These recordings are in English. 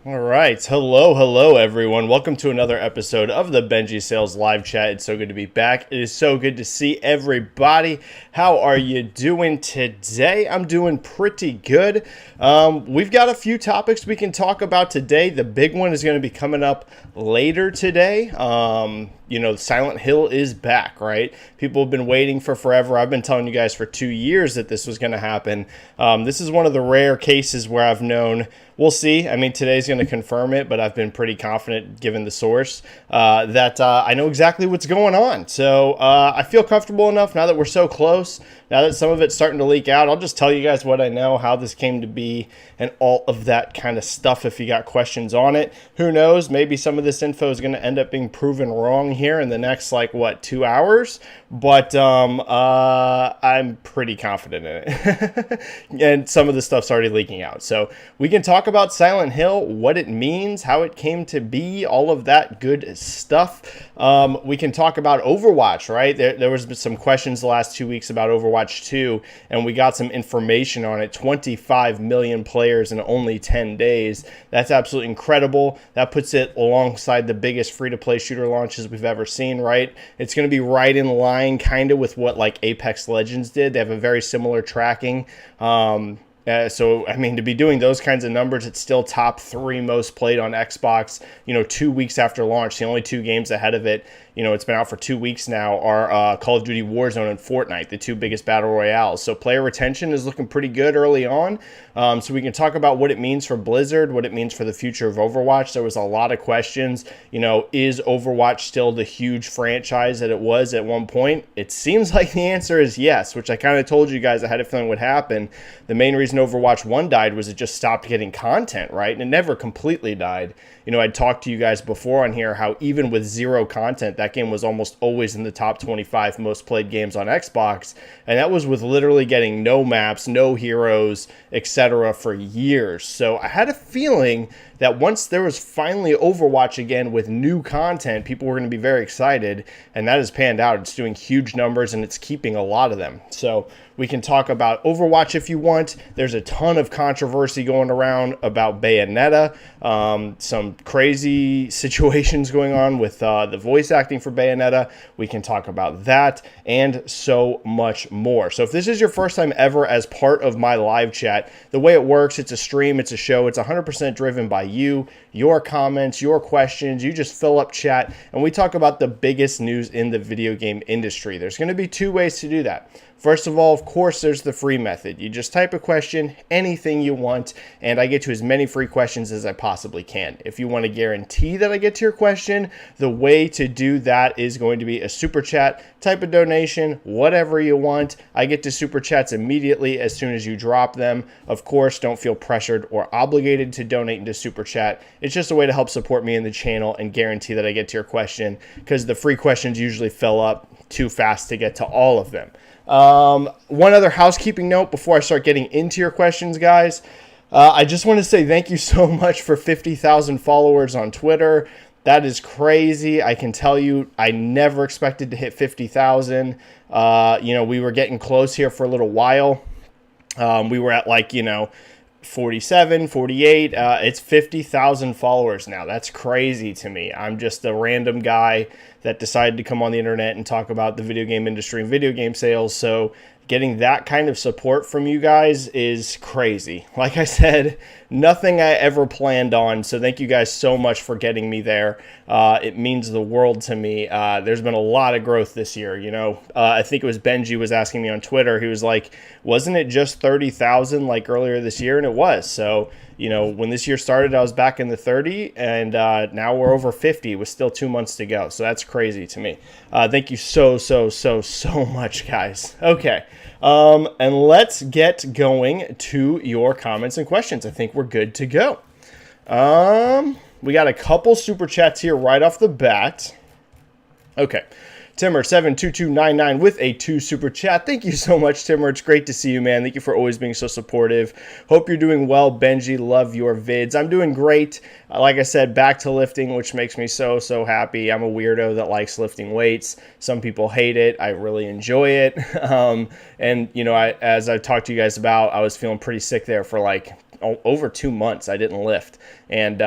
All right. Hello, everyone. Welcome to another episode of the Benji-Sales live chat. It's so good to be back. It is so good to see everybody. How are you doing today? I'm doing pretty good. We've got a few topics we can talk about today. The big one is going to be coming up later today. Silent Hill is back, right? People have been waiting for forever. I've been telling you guys for 2 years that this was going to happen. This is one of the rare cases where I've known. We'll see. I mean, today's going to confirm it, but I've been pretty confident, given the source, that I know exactly what's going on. So I feel comfortable enough now that we're so close, now that some of it's starting to leak out. I'll just tell you guys what I know, how this came to be, and all of that kind of stuff if you got questions on it. Who knows? Maybe some of this info is going to end up being proven wrong here in the next, 2 hours? But I'm pretty confident in it. And some of the stuff's already leaking out. So we can talk about Silent Hill, what it means, how it came to be, all of that good stuff. We can talk about Overwatch, right? There was some questions the last 2 weeks about Overwatch 2, and we got some information on it. 25 million players in only 10 days. That's absolutely incredible. That puts it alongside the biggest free-to-play shooter launches we've ever seen, right? It's going to be right in line kind of with what Apex Legends did. They have a very similar tracking. To be doing those kinds of numbers, it's still top 3 most played on Xbox, 2 weeks after launch. The only 2 games ahead of it, it's been out for 2 weeks now, are Call of Duty Warzone and Fortnite, the 2 biggest battle royales. So player retention is looking pretty good early on. So we can talk about what it means for Blizzard, what it means for the future of Overwatch. There was a lot of questions. Is Overwatch still the huge franchise that it was at one point? It seems like the answer is yes, which I kind of told you guys I had a feeling would happen. The main reason Overwatch 1 died was it just stopped getting content, right? And it never completely died. I'd talked to you guys before on here how even with 0 content, that game was almost always in the top 25 most played games on Xbox. And that was with literally getting no maps, no heroes, etc. for years. So I had a feeling that once there was finally Overwatch again with new content, people were going to be very excited, and that has panned out. It's doing huge numbers, and it's keeping a lot of them. So we can talk about Overwatch if you want. There's a ton of controversy going around about Bayonetta, some crazy situations going on with the voice acting for Bayonetta. We can talk about that and so much more. So if this is your first time ever as part of my live chat, the way it works, it's a stream, it's a show, it's 100% driven by you, your comments, your questions. You just fill up chat, and we talk about the biggest news in the video game industry. There's going to be 2 ways to do that. First of all, of course, there's the free method. You just type a question, anything you want, and I get to as many free questions as I possibly can. If you want to guarantee that I get to your question, the way to do that is going to be a super chat, type a donation, whatever you want. I get to super chats immediately as soon as you drop them. Of course, don't feel pressured or obligated to donate into super chat. It's just a way to help support me in the channel and guarantee that I get to your question, because the free questions usually fill up too fast to get to all of them. One other housekeeping note before I start getting into your questions, guys. I just want to say thank you so much for 50,000 followers on Twitter. That is crazy. I can tell you, I never expected to hit 50,000. We were getting close here for a little while. We were at 47, 48. It's 50,000 followers now. That's crazy to me. I'm just a random guy that decided to come on the internet and talk about the video game industry and video game sales. So getting that kind of support from you guys is crazy. Like I said, nothing I ever planned on. So thank you guys so much for getting me there. It means the world to me. There's been a lot of growth this year. I think it was Benji was asking me on Twitter. He was like, wasn't it just 30,000 earlier this year? And it was. So, when this year started, I was back in the 30, and now we're over 50 with still 2 months to go. So that's crazy to me. Thank you so much, guys. Okay. And let's get going to your comments and questions. I think we're good to go. We got a couple super chats here right off the bat. Okay. Timmer72299 with a 2 super chat. Thank you so much, Timmer. It's great to see you, man. Thank you for always being so supportive. Hope you're doing well, Benji. Love your vids. I'm doing great. Like I said, back to lifting, which makes me so happy. I'm a weirdo that likes lifting weights. Some people hate it. I really enjoy it. As I've talked to you guys about, I was feeling pretty sick there for over 2 months I didn't lift, and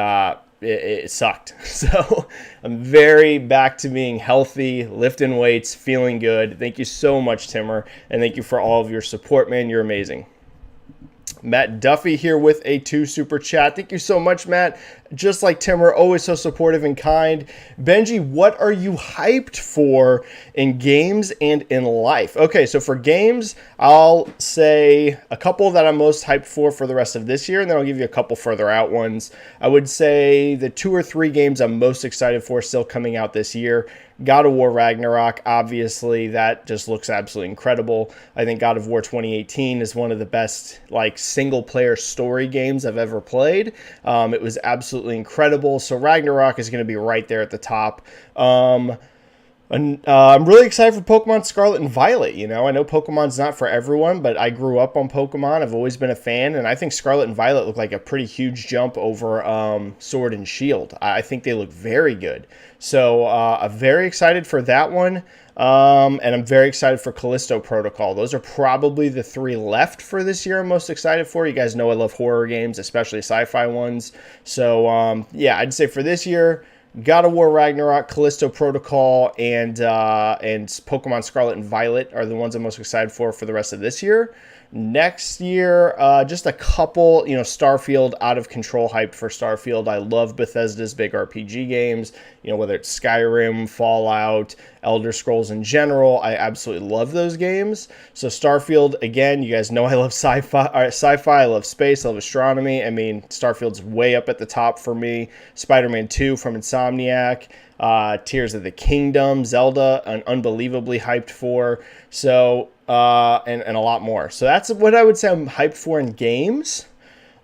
it sucked. So I'm very back to being healthy, lifting weights, feeling good. Thank you so much, Timmer, and thank you for all of your support, man. You're amazing. Matt Duffy here with a 2 super chat. Thank you so much, Matt. Just like Timmer, always so supportive and kind. Benji, what are you hyped for in games and in life? Okay, so for games, I'll say a couple that I'm most hyped for the rest of this year, and then I'll give you a couple further out ones. I would say the 2 or 3 games I'm most excited for still coming out this year. God of War Ragnarok, obviously, that just looks absolutely incredible. I think God of War 2018 is one of the best single-player story games I've ever played. It was absolutely incredible. So Ragnarok is going to be right there at the top. I'm really excited for Pokemon Scarlet and Violet. I know Pokemon's not for everyone, but I grew up on Pokemon. I've always been a fan, and I think Scarlet and Violet look like a pretty huge jump over Sword and Shield. I think they look very good. So I'm very excited for that one, and I'm very excited for Callisto Protocol. Those are probably the 3 left for this year I'm most excited for. You guys know I love horror games, especially sci-fi ones. So, yeah, I'd say for this year, God of War Ragnarok, Callisto Protocol, and Pokemon Scarlet and Violet are the ones I'm most excited for the rest of this year. Next year, just a couple, Starfield, out of control hyped for Starfield. I love Bethesda's big RPG games, whether it's Skyrim, Fallout, Elder Scrolls in general. I absolutely love those games. So Starfield, again, you guys know I love sci-fi, I love space, I love astronomy. I mean, Starfield's way up at the top for me. Spider-Man 2 from Insomniac. Tears of the Kingdom, Zelda, unbelievably hyped for. So, and a lot more. So that's what I would say I'm hyped for in games.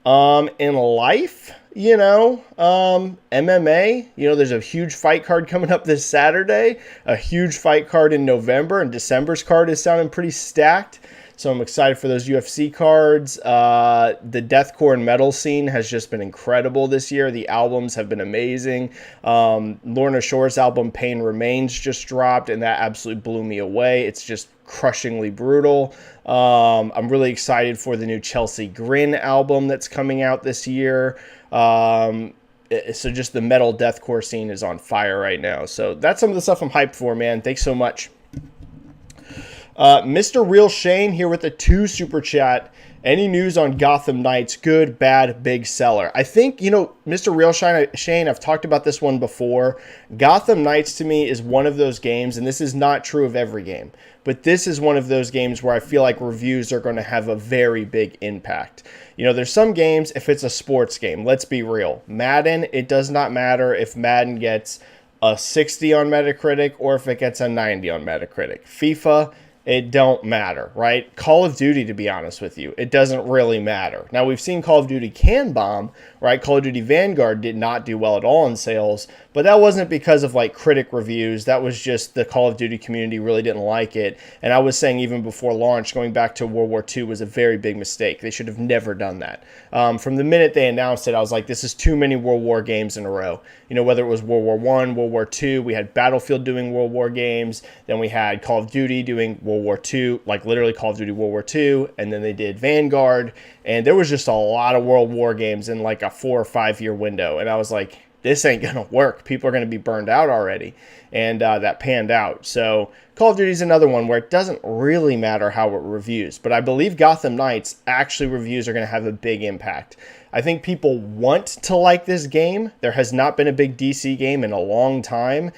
In life, MMA, there's a huge fight card coming up this Saturday, a huge fight card in November, and December's card is sounding pretty stacked. So I'm excited for those UFC cards. The deathcore and metal scene has just been incredible this year. The albums have been amazing. Lorna Shore's album Pain Remains just dropped, and that absolutely blew me away. It's just crushingly brutal. I'm really excited for the new Chelsea Grin album that's coming out this year. So just the metal deathcore scene is on fire right now. So that's some of the stuff I'm hyped for, man. Thanks so much. Mr. Real Shane here with a 2 super chat. Any news on Gotham Knights? Good, bad, big seller? I think, Mr. Real Shane, I've talked about this one before. Gotham Knights to me is one of those games, and this is not true of every game, but this is one of those games where I feel like reviews are going to have a very big impact. There's some games, if it's a sports game, let's be real. Madden, it does not matter if Madden gets a 60 on Metacritic or if it gets a 90 on Metacritic. FIFA, it don't matter, right? Call of Duty, to be honest with you, it doesn't really matter. Now, we've seen Call of Duty can bomb, right? Call of Duty Vanguard did not do well at all in sales, but that wasn't because of critic reviews. That was just the Call of Duty community really didn't like it. And I was saying even before launch, going back to World War II was a very big mistake. They should have never done that. From the minute they announced it, I was like, this is too many World War games in a row. Whether it was World War I, World War II, we had Battlefield doing World War games, then we had Call of Duty doing World War II, literally Call of Duty World War II, and then they did Vanguard, and there was just a lot of World War games in a 4 or 5 year window, and I was like, this ain't gonna work. People are gonna be burned out already, and that panned out. So Call of Duty is another one where it doesn't really matter how it reviews, but I believe Gotham Knights, actually reviews are gonna have a big impact. I think people want to like this game. There has not been a big DC game in a long time.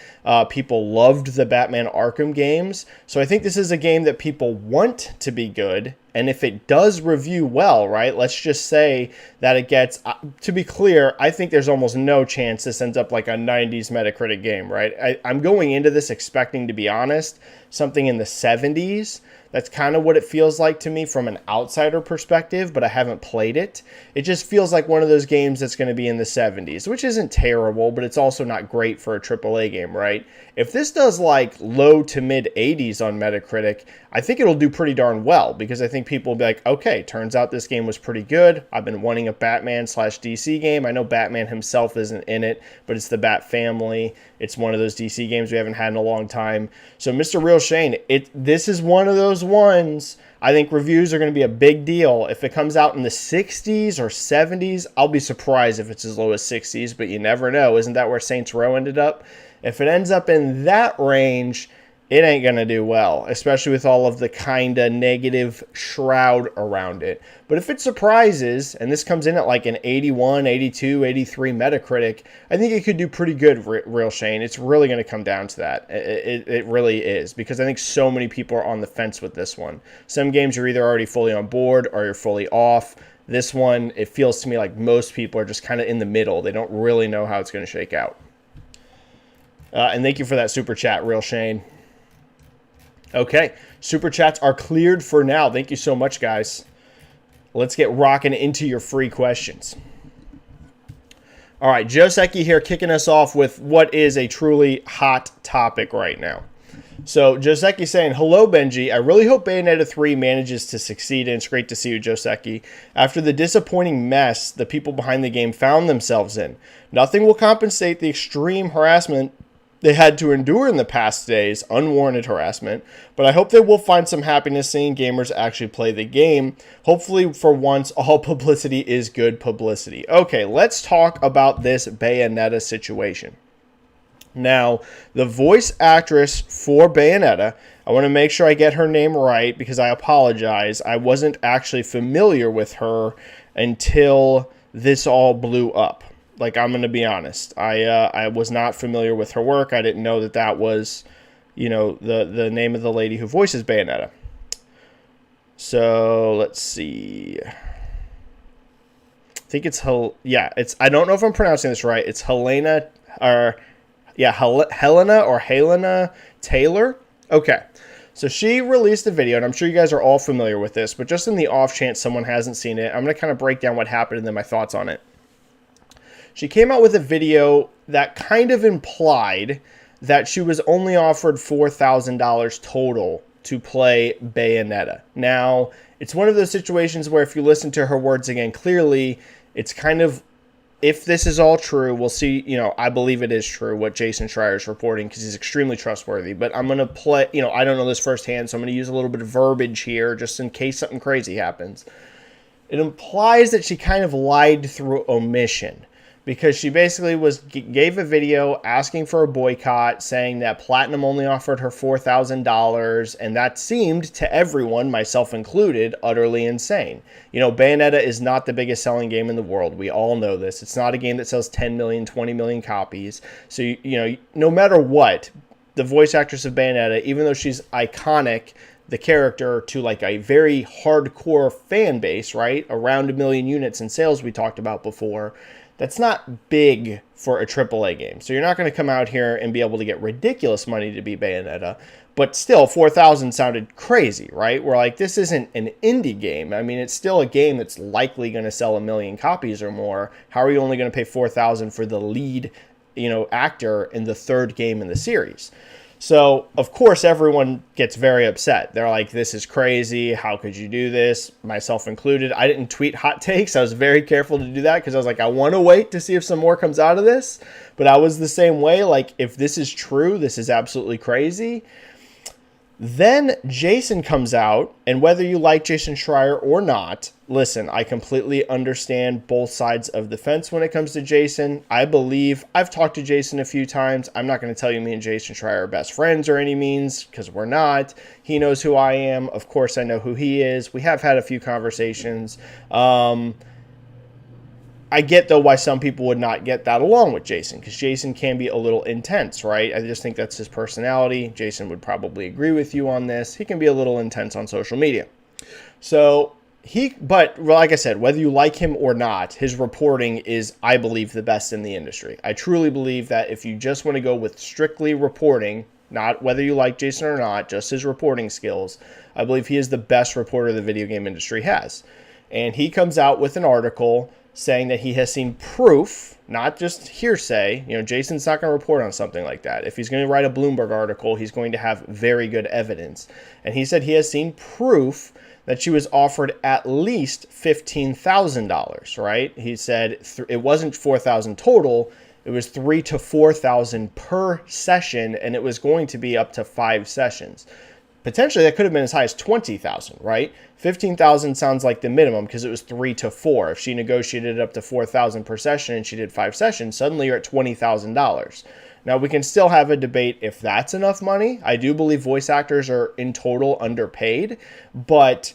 People loved the Batman Arkham games. So I think this is a game that people want to be good. And if it does review well, right, let's just say that it gets, to be clear, I think there's almost no chance this ends up like a 90s Metacritic game, right? I'm going into this expecting, to be honest, something in the 70s. That's kind of what it feels like to me from an outsider perspective, but I haven't played it. It just feels like one of those games that's going to be in the 70s, which isn't terrible, but it's also not great for a AAA game, right? If this does low to mid 80s on Metacritic, I think it'll do pretty darn well, because I think people will be like, okay, turns out this game was pretty good. I've been wanting a Batman/DC game. I know Batman himself isn't in it, but it's the Bat family. It's one of those DC games we haven't had in a long time. So Mr. Real Shane, this is one of those those ones, I think reviews are going to be a big deal. If it comes out in the 60s or 70s, I'll be surprised if it's as low as 60s, but you never know. Isn't that where Saints Row ended up? If it ends up in that range, it ain't going to do well, especially with all of the kind of negative shroud around it. But if it surprises, and this comes in at like an 81, 82, 83 Metacritic, I think it could do pretty good, Real Shane. It's really going to come down to that. It really is, because I think so many people are on the fence with this one. Some games you're either already fully on board or you're fully off. This one, it feels to me like most people are just kind of in the middle. They don't really know how it's going to shake out. And thank you for that super chat, Real Shane. Okay, super chats are cleared for now. Thank you so much, guys. Let's get rocking into your free questions. All right, Joe Secchi here kicking us off with what is a truly hot topic right now. So Joe Secchi saying, hello, Benji. I really hope Bayonetta 3 manages to succeed, and it's great to see you, Joe Secchi. After the disappointing mess the people behind the game found themselves in, nothing will compensate the extreme harassment they had to endure in the past days, unwarranted harassment, but I hope they will find some happiness seeing gamers actually play the game. Hopefully, for once, all publicity is good publicity. Okay, let's talk about this Bayonetta situation. Now, the voice actress for Bayonetta, I want to make sure I get her name right because I apologize. I wasn't actually familiar with her until this all blew up. Like, I'm going to be honest. I was not familiar with her work. I didn't know that that was, you know, the name of the lady who voices Bayonetta. So, let's see. I think it's, I don't know if I'm pronouncing this right. It's Helena Taylor. Okay. So she released a video, and I'm sure you guys are all familiar with this, but just in the off chance someone hasn't seen it, I'm going to kind of break down what happened and then my thoughts on it. She came out with a video that kind of implied that she was only offered $4,000 total to play Bayonetta. Now, it's one of those situations where if you listen to her words again clearly, it's kind of, if this is all true, we'll see, you know, I believe it is true what Jason Schreier is reporting because he's extremely trustworthy. But I'm going to play, you know, I don't know this firsthand, so I'm going to use a little bit of verbiage here just in case something crazy happens. It implies that she kind of lied through omission, because she basically gave a video asking for a boycott, saying that Platinum only offered her $4,000, and that seemed to everyone, myself included, utterly insane. You know, Bayonetta is not the biggest selling game in the world. We all know this. It's not a game that sells 10 million, 20 million copies. So, you know, no matter what, the voice actress of Bayonetta, even though she's iconic, the character, to like a very hardcore fan base, right? Around 1 million units in sales we talked about before. That's not big for a AAA game. So you're not going to come out here and be able to get ridiculous money to be Bayonetta. But still, 4,000 sounded crazy, right? We're like, this isn't an indie game. I mean, it's still a game that's likely going to sell 1 million copies or more. How are you only going to pay 4,000 for the lead, you know, actor in the third game in the series? So, of course, everyone gets very upset. They're like, this is crazy. How could you do this? Myself included. I didn't tweet hot takes. I was very careful to do that because I was like, I want to wait to see if some more comes out of this. But I was the same way. Like, if this is true, this is absolutely crazy. Then Jason comes out, and whether you like Jason Schreier or not, listen, I completely understand both sides of the fence when it comes to Jason. I believe, I've talked to Jason a few times. I'm not going to tell you me and Jason Schreier are best friends or any means, because we're not. He knows who I am. Of course, I know who he is. We have had a few conversations. I get, though, why some people would not get that along with Jason, because Jason can be a little intense, right? I just think that's his personality. Jason would probably agree with you on this. He can be a little intense on social media. So, but like I said, whether you like him or not, his reporting is, I believe, the best in the industry. I truly believe that if you just want to go with strictly reporting, not whether you like Jason or not, just his reporting skills, I believe he is the best reporter the video game industry has. And he comes out with an article saying that he has seen proof, not just hearsay. You know, Jason's not going to report on something like that. If he's going to write a Bloomberg article, he's going to have very good evidence. And he said he has seen proof that she was offered at least $15,000, right? He said it wasn't $4,000 total. It was $3,000 to $4,000 per session, and it was going to be up to 5 sessions. potentially that could have been as high as 20,000, right? 15,000 sounds like the minimum because it was 3 to 4. If she negotiated it up to 4,000 per session and she did 5 sessions, suddenly you're at $20,000. Now, we can still have a debate if that's enough money. I do believe voice actors are in total underpaid, but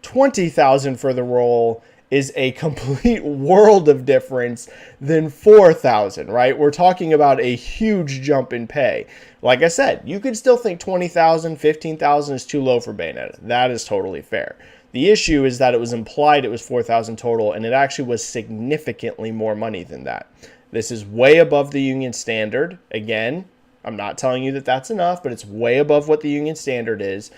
20,000 for the role is a complete world of difference than 4,000, right? We're talking about a huge jump in pay. Like I said, you could still think 20,000, 15,000 is too low for Bayonetta. That is totally fair. The issue is that it was implied it was 4,000 total, and it actually was significantly more money than that. This is way above the union standard. Again, I'm not telling you that that's enough, but it's way above what the union standard is.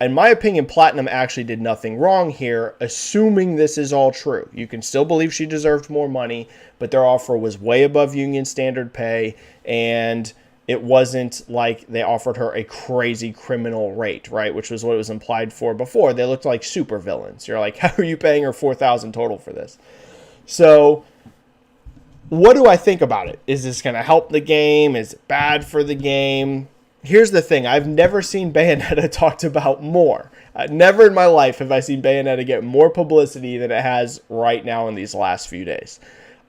In my opinion, Platinum actually did nothing wrong here, assuming this is all true. You can still believe she deserved more money, but their offer was way above union standard pay, and it wasn't like they offered her a crazy criminal rate, right? Which was what it was implied for before. They looked like super villains. You're like, how are you paying her $4,000 total for this? So what do I think about it? Is this going to help the game? Is it bad for the game? Here's the thing. I've never seen Bayonetta talked about more. Never in my life have I seen Bayonetta get more publicity than it has right now in these last few days.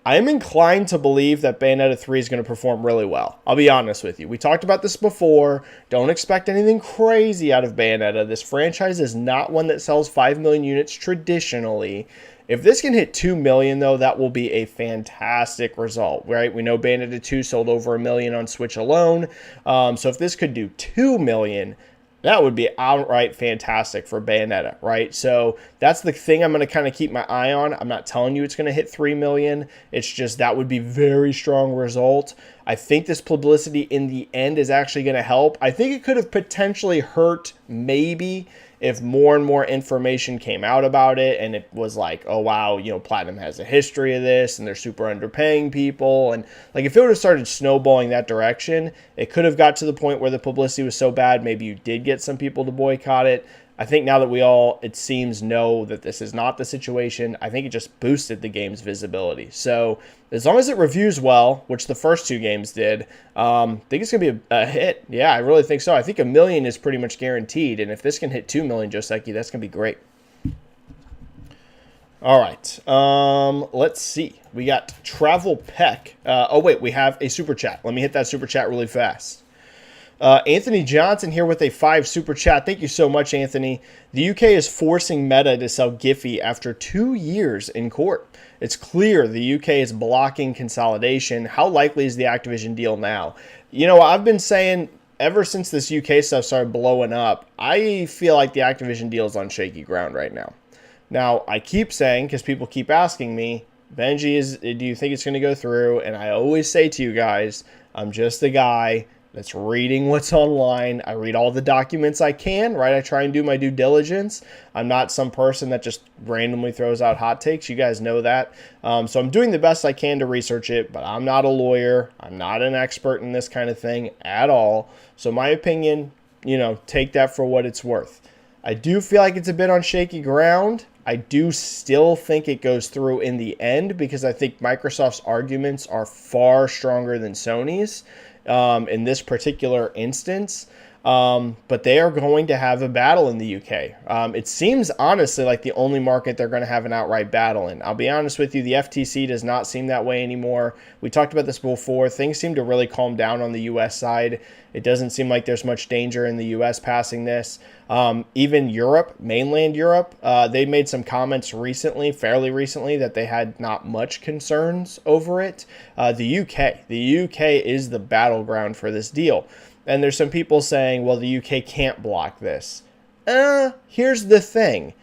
I'm inclined to believe that Bayonetta 3 is going to perform really well. I'll be honest with you. We talked about this before. Don't expect anything crazy out of Bayonetta. This franchise is not one that sells 5 million units traditionally. If this can hit 2 million, though, that will be a fantastic result, right? We know Bayonetta 2 sold over 1 million on Switch alone. So if this could do 2 million, that would be outright fantastic for Bayonetta, right? So that's the thing I'm going to kind of keep my eye on. I'm not telling you it's going to hit 3 million. It's just that would be very strong result. I think this publicity in the end is actually going to help. I think it could have potentially hurt maybe if more and more information came out about it and it was like, oh, wow, you know, Platinum has a history of this and they're super underpaying people. And like if it would have started snowballing that direction, it could have got to the point where the publicity was so bad, maybe you did get some people to boycott it. I think now that we all, it seems, know that this is not the situation, I think it just boosted the game's visibility. So as long as it reviews well, which the first 2 games did, I think it's going to be a hit. Yeah, I really think so. I think 1 million is pretty much guaranteed. And if this can hit 2 million, Joseki, that's going to be great. All right. Let's see. We got Travel Peck. Oh, wait, we have a super chat. Let me hit that super chat really fast. Anthony Johnson here with a 5 super chat. Thank you so much, Anthony. The UK is forcing Meta to sell Giphy after 2 years in court. It's clear the UK is blocking consolidation. How likely is the Activision deal now? You know, I've been saying ever since this UK stuff started blowing up, I feel like the Activision deal is on shaky ground right now. Now, I keep saying, because people keep asking me, Benji, do you think it's going to go through? And I always say to you guys, I'm just a guy that's reading what's online. I read all the documents I can, right? I try and do my due diligence. I'm not some person that just randomly throws out hot takes. You guys know that. So I'm doing the best I can to research it, but I'm not a lawyer. I'm not an expert in this kind of thing at all. So my opinion, you know, take that for what it's worth. I do feel like it's a bit on shaky ground. I do still think it goes through in the end because I think Microsoft's arguments are far stronger than Sony's. In this particular instance, but they are going to have a battle in the UK. It seems honestly like the only market they're going to have an outright battle in. I'll be honest with you, the FTC does not seem that way anymore. We talked about this before. Things seem to really calm down on the US side. It doesn't seem like there's much danger in the US passing this. Even Europe, mainland Europe, they made some comments recently, fairly recently, that they had not much concerns over it. The UK is the battleground for this deal. And there's some people saying, well, the UK can't block this. Here's the thing.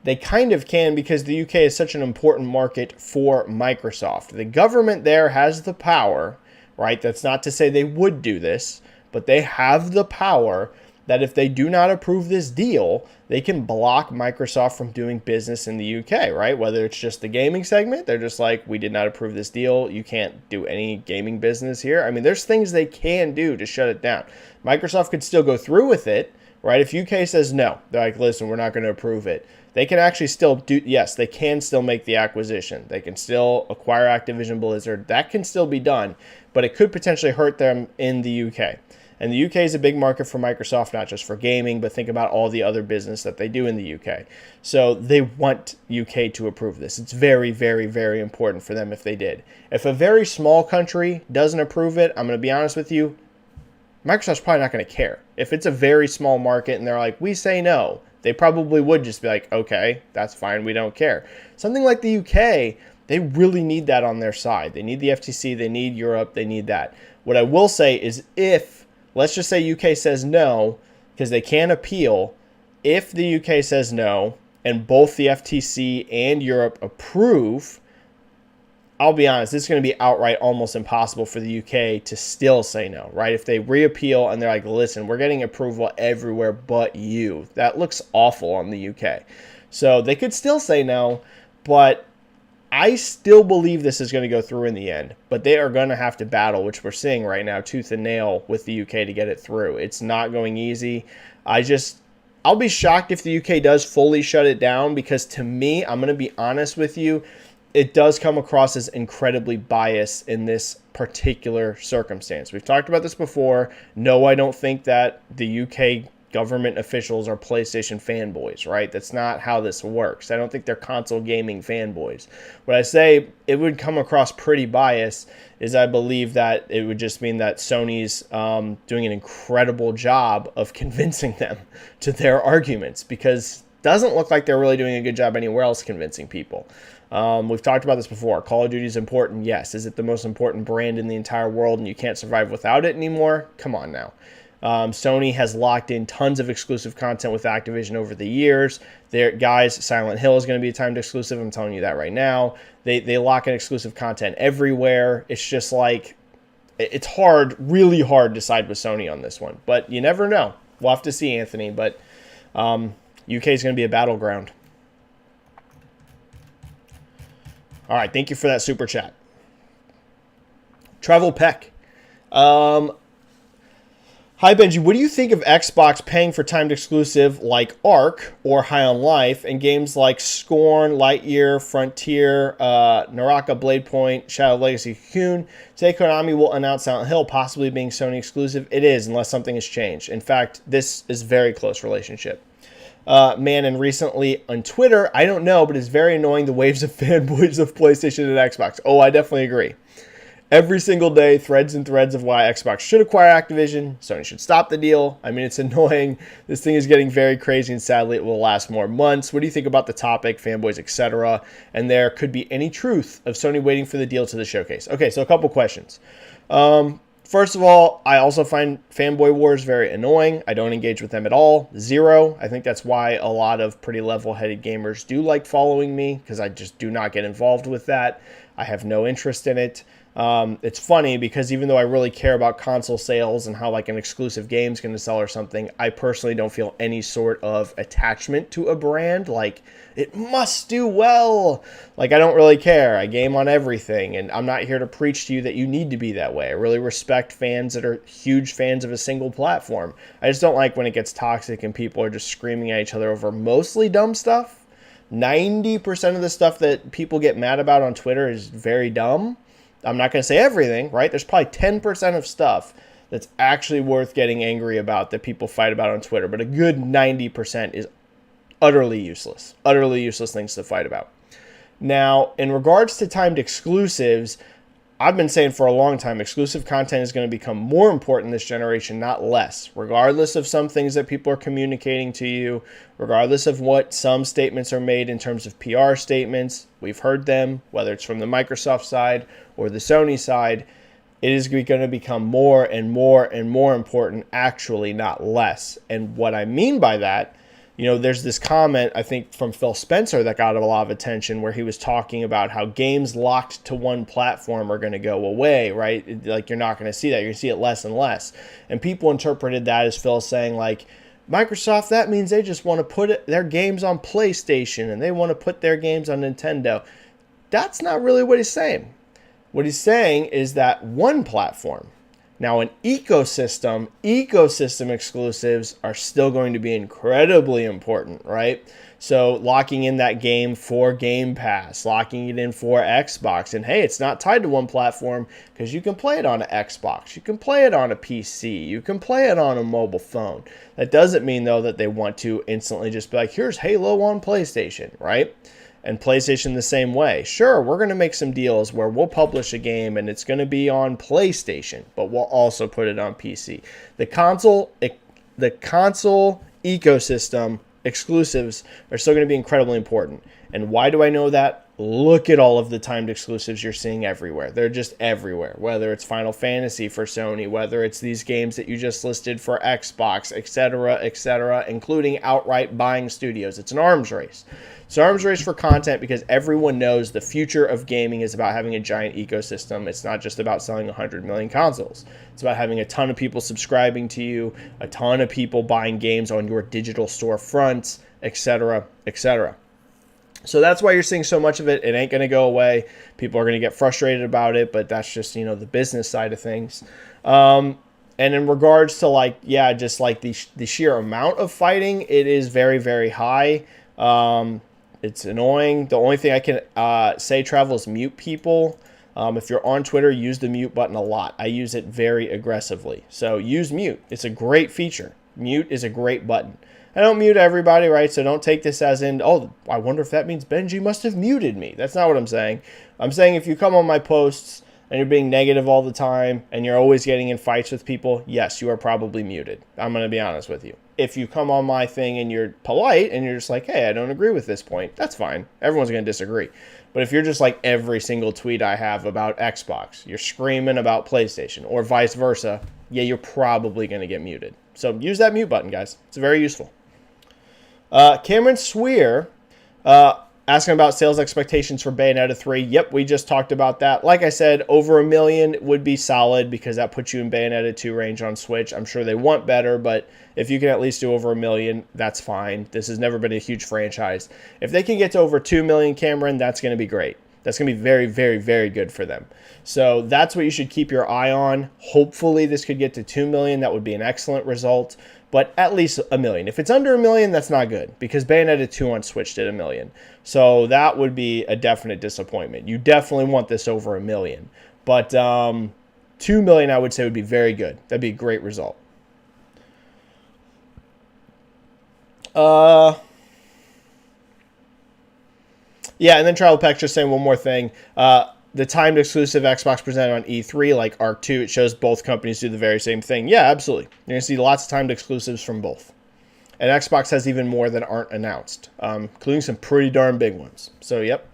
They kind of can because the UK is such an important market for Microsoft. The government there has the power, right? That's not to say they would do this, but they have the power that if they do not approve this deal, they can block Microsoft from doing business in the UK, right? Whether it's just the gaming segment, they're just like, we did not approve this deal. You can't do any gaming business here. I mean, there's things they can do to shut it down. Microsoft could still go through with it, right? If UK says no, they're like, listen, we're not going to approve it. They can actually still do, yes, they can still make the acquisition. They can still acquire Activision Blizzard. That can still be done, but it could potentially hurt them in the UK. And the UK is a big market for Microsoft, not just for gaming, but think about all the other business that they do in the UK. So they want UK to approve this. It's very, very, very important for them if they did. If a very small country doesn't approve it, I'm going to be honest with you, Microsoft's probably not going to care. If it's a very small market and they're like, we say no, they probably would just be like, okay, that's fine, we don't care. Something like the UK, they really need that on their side. They need the FTC, they need Europe, they need that. What I will say is if, let's just say UK says no, because they can appeal, if the UK says no and both the FTC and Europe approve, I'll be honest, this is going to be outright almost impossible for the UK to still say no, right? If they reappeal and they're like, listen, we're getting approval everywhere but you, that looks awful on the UK. So they could still say no, but I still believe this is going to go through in the end. But they are going to have to battle, which we're seeing right now, tooth and nail with the UK to get it through. It's not going easy. I'll be shocked if the UK does fully shut it down, because to me, I'm going to be honest with you, it does come across as incredibly biased in this particular circumstance. We've talked about this before. No, I don't think that the UK government officials are PlayStation fanboys, right? That's not how this works. I don't think they're console gaming fanboys. What I say it would come across pretty biased is I believe that it would just mean that Sony's doing an incredible job of convincing them to their arguments, because it doesn't look like they're really doing a good job anywhere else convincing people. We've talked about this before. Call of Duty is important. Yes. Is it the most important brand in the entire world and you can't survive without it anymore? Come on now. Sony has locked in tons of exclusive content with Activision over the years. Guys, Silent Hill is going to be a timed exclusive. I'm telling you that right now. They lock in exclusive content everywhere. It's just like, it's hard, really hard to side with Sony on this one. But you never know. We'll have to see, Anthony. But UK is going to be a battleground. All right, thank you for that super chat. Travel Peck. Hi, Benji. What do you think of Xbox paying for timed exclusive like Ark or High on Life and games like Scorn, Lightyear, Frontier, Naraka, Blade Point, Shadow Legacy, Cocoon? Today, Konami will announce Silent Hill possibly being Sony exclusive. It is, unless something has changed. In fact, this is very close relationship. And recently on Twitter, I don't know, but it's very annoying, the waves of fanboys of PlayStation and Xbox. Oh, I definitely agree. Every single day, threads and threads of why Xbox should acquire Activision, Sony should stop the deal. I mean, it's annoying. This thing is getting very crazy, and sadly, it will last more months. What do you think about the topic, fanboys, etc.? And there could be any truth of Sony waiting for the deal to the showcase. Okay, so a couple questions. First of all, I also find fanboy wars very annoying. I don't engage with them at all. Zero. I think that's why a lot of pretty level-headed gamers do like following me, because I just do not get involved with that. I have no interest in it. It's funny because even though I really care about console sales and how like an exclusive game is going to sell or something, I personally don't feel any sort of attachment to a brand. Like, it must do well. Like, I don't really care. I game on everything, and I'm not here to preach to you that you need to be that way. I really respect fans that are huge fans of a single platform. I just don't like when it gets toxic and people are just screaming at each other over mostly dumb stuff. 90% of the stuff that people get mad about on Twitter is very dumb. I'm not going to say everything, right? There's probably 10% of stuff that's actually worth getting angry about that people fight about on Twitter, but a good 90% is utterly useless things to fight about. Now, in regards to timed exclusives, I've been saying for a long time, exclusive content is going to become more important this generation, not less, regardless of some things that people are communicating to you, regardless of what some statements are made in terms of PR statements. We've heard them, whether it's from the Microsoft side or the Sony side. It is going to become more and more and more important, actually, not less. And what I mean by that, there's this comment, I think, from Phil Spencer that got a lot of attention where he was talking about how games locked to one platform are going to go away, right? Like, you're not going to see that. You're going to see it less and less. And people interpreted that as Phil saying, like, Microsoft, that means they just want to put their games on PlayStation and they want to put their games on Nintendo. That's not really what he's saying. What he's saying is that one platform. Now, an ecosystem exclusives are still going to be incredibly important, right? So locking in that game for Game Pass, locking it in for Xbox. And hey, it's not tied to one platform because you can play it on an Xbox. You can play it on a PC. You can play it on a mobile phone. That doesn't mean, though, that they want to instantly just be like, here's Halo on PlayStation, right? And PlayStation the same way. Sure, we're going to make some deals where we'll publish a game and it's going to be on PlayStation, but we'll also put it on PC. The console ecosystem exclusives are still going to be incredibly important. And why do I know that? Look at all of the timed exclusives you're seeing everywhere. They're just everywhere. Whether it's Final Fantasy for Sony, whether it's these games that you just listed for Xbox, etc., including outright buying studios. It's an arms race. It's an arms race for content because everyone knows the future of gaming is about having a giant ecosystem. It's not just about selling 100 million consoles. It's about having a ton of people subscribing to you, a ton of people buying games on your digital storefronts, etc., etc. So that's why you're seeing so much of it. It ain't going to go away. People are going to get frustrated about it, but that's just, the business side of things. And in regards to just the sheer amount of fighting, it is very, very high. It's annoying. The only thing I can say, Travel, is mute people. If you're on Twitter, use the mute button a lot. I use it very aggressively. So use mute. It's a great feature. Mute is a great button. I don't mute everybody, right? So don't take this as in, oh, I wonder if that means Benji must have muted me. That's not what I'm saying. I'm saying if you come on my posts and you're being negative all the time and you're always getting in fights with people, yes, you are probably muted. I'm going to be honest with you. If you come on my thing and you're polite and you're just like, hey, I don't agree with this point, that's fine. Everyone's going to disagree. But if you're just like every single tweet I have about Xbox, you're screaming about PlayStation or vice versa, yeah, you're probably going to get muted. So use that mute button, guys. It's very useful. Cameron Swear asking about sales expectations for Bayonetta 3. Yep, we just talked about that. Like I said, over 1 million would be solid because that puts you in Bayonetta 2 range on Switch. I'm sure they want better, but if you can at least do over 1 million, that's fine. This has never been a huge franchise. If they can get to over 2 million, Cameron, that's going to be great. That's going to be very, very, very good for them. So that's what you should keep your eye on. Hopefully this could get to 2 million. That would be an excellent result. But at least 1 million. If it's under 1 million, that's not good because Bayonetta 2 on Switch did 1 million. So that would be a definite disappointment. You definitely want this over 1 million. But 2 million, I would say, would be very good. That'd be a great result. Yeah, and then Travel Pack just saying one more thing. The timed exclusive Xbox presented on E3, like Arc 2, it shows both companies do the very same thing. Yeah, absolutely. You're going to see lots of timed exclusives from both. And Xbox has even more that aren't announced, including some pretty darn big ones. So, yep.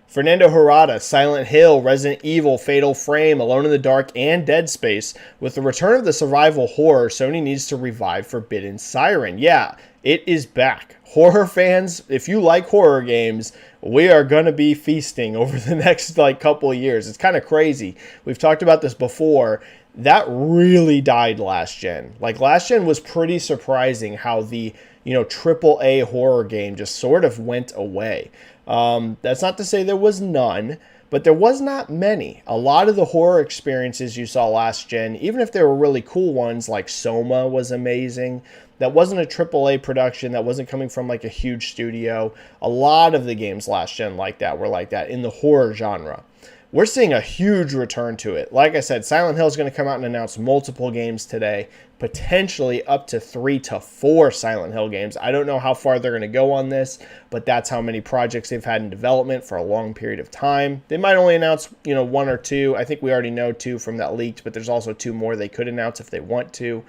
Fernando Harada, Silent Hill, Resident Evil, Fatal Frame, Alone in the Dark, and Dead Space. With the return of the survival horror, Sony needs to revive Forbidden Siren. Yeah, it is back. Horror fans, if you like horror games, we are going to be feasting over the next couple of years. It's kind of crazy. We've talked about this before. That really died last gen. Last gen was pretty surprising how the, AAA horror game just sort of went away. That's not to say there was none, but there was not many. A lot of the horror experiences you saw last gen, even if they were really cool ones, like Soma was amazing. That wasn't a AAA production. That wasn't coming from a huge studio. A lot of the games last gen were like that in the horror genre. We're seeing a huge return to it. Like I said, Silent Hill is going to come out and announce multiple games today, potentially up to 3 to 4 Silent Hill games. I don't know how far they're going to go on this, but that's how many projects they've had in development for a long period of time. They might only announce, 1 or 2. I think we already know 2 from that leaked, but there's also 2 more they could announce if they want to.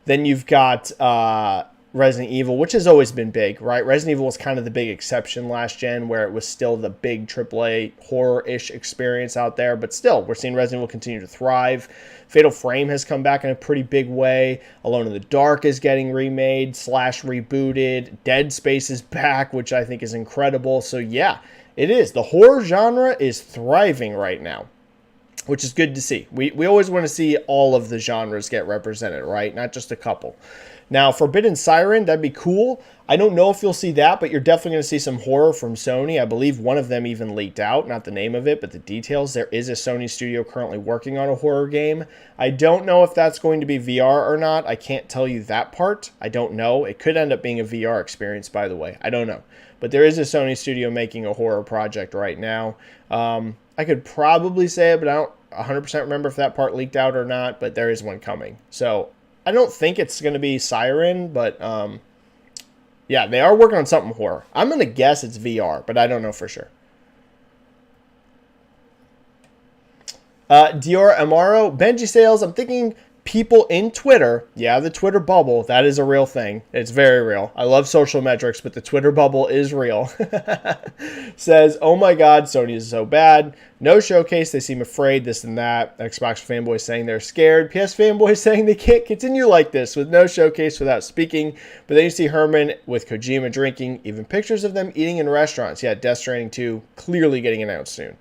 Then you've got Resident Evil, which has always been big, right? Resident Evil was kind of the big exception last gen where it was still the big AAA horror-ish experience out there. But still, we're seeing Resident Evil continue to thrive. Fatal Frame has come back in a pretty big way. Alone in the Dark is getting remade / rebooted. Dead Space is back, which I think is incredible. So yeah, it is. The horror genre is thriving right now, which is good to see. We always want to see all of the genres get represented, right? Not just a couple. Now, Forbidden Siren, that'd be cool. I don't know if you'll see that, but you're definitely going to see some horror from Sony. I believe one of them even leaked out, not the name of it, but the details. There is a Sony studio currently working on a horror game. I don't know if that's going to be VR or not. I can't tell you that part. I don't know. It could end up being a VR experience, by the way. I don't know. But there is a Sony studio making a horror project right now. I could probably say it, but I don't 100% remember if that part leaked out or not, but there is one coming. So I don't think it's going to be Siren, but yeah, they are working on something horror. I'm going to guess it's VR, but I don't know for sure. Dior Amaro, Benji-Sales, I'm thinking people in Twitter, yeah, the Twitter bubble, that is a real thing. It's very real. I love social metrics, but the Twitter bubble is real. Says, oh my God, Sony is so bad. No showcase, they seem afraid, this and that. Xbox fanboys saying they're scared. PS fanboys saying they can't continue like this with no showcase without speaking. But then you see Herman with Kojima drinking, even pictures of them eating in restaurants. Yeah, Death Stranding 2 clearly getting announced soon.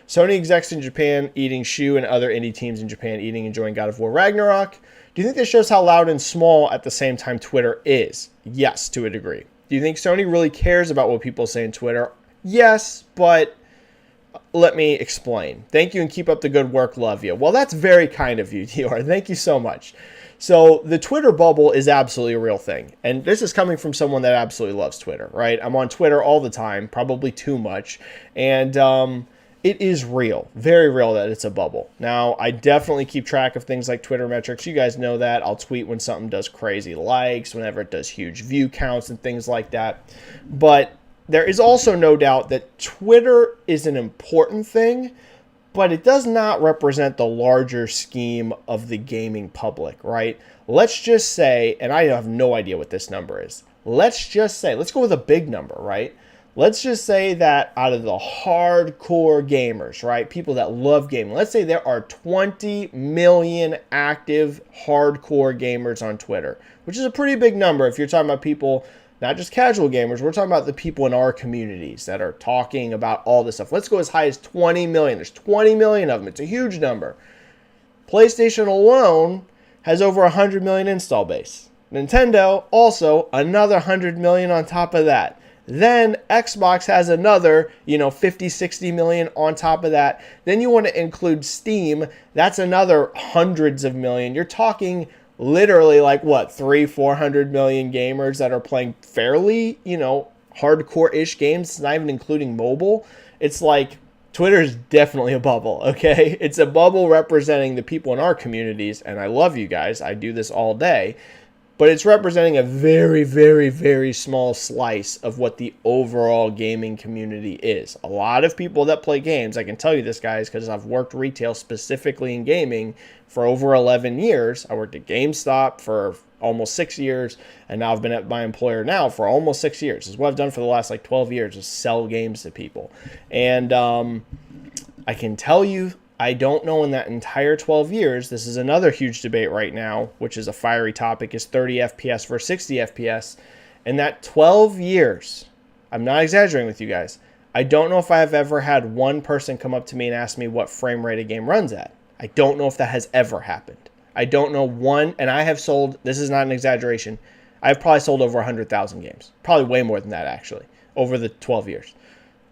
Sony execs in Japan eating Shu and other indie teams in Japan enjoying God of War Ragnarok. Do you think this shows how loud and small at the same time Twitter is? Yes, to a degree. Do you think Sony really cares about what people say on Twitter? Yes, but let me explain. Thank you and keep up the good work. Love you. Well, that's very kind of you, Dior. Thank you so much. So the Twitter bubble is absolutely a real thing. And this is coming from someone that absolutely loves Twitter, right? I'm on Twitter all the time, probably too much. And it is real, very real that it's a bubble. Now, I definitely keep track of things like Twitter metrics. You guys know that. I'll tweet when something does crazy likes, whenever it does huge view counts and things like that. But there is also no doubt that Twitter is an important thing, but it does not represent the larger scheme of the gaming public, right? Let's just say, and I have no idea what this number is. Let's just say, let's go with a big number, right? Let's just say that out of the hardcore gamers, right, people that love gaming, let's say there are 20 million active hardcore gamers on Twitter, which is a pretty big number if you're talking about people, not just casual gamers, we're talking about the people in our communities that are talking about all this stuff. Let's go as high as 20 million. There's 20 million of them. It's a huge number. PlayStation alone has over 100 million install base. Nintendo also another 100 million on top of that. Then Xbox has another, 50, 60 million on top of that. Then you want to include Steam. That's another hundreds of million. You're talking literally like what, 400 million gamers that are playing fairly, hardcore-ish games. It's not even including mobile. It's like Twitter is definitely a bubble, okay? It's a bubble representing the people in our communities, and I love you guys. I do this all day. But it's representing a very, very, very small slice of what the overall gaming community is. A lot of people that play games, I can tell you this, guys, because I've worked retail specifically in gaming for over 11 years. I worked at GameStop for almost 6 years, and now I've been at my employer now for almost 6 years. This is what I've done for the last 12 years, is sell games to people. And I can tell you, I don't know in that entire 12 years, this is another huge debate right now, which is a fiery topic, is 30 FPS versus 60 FPS. In that 12 years, I'm not exaggerating with you guys, I don't know if I have ever had one person come up to me and ask me what frame rate a game runs at. I don't know if that has ever happened. I don't know one, and I have sold, this is not an exaggeration, I've probably sold over 100,000 games. Probably way more than that, actually, over the 12 years.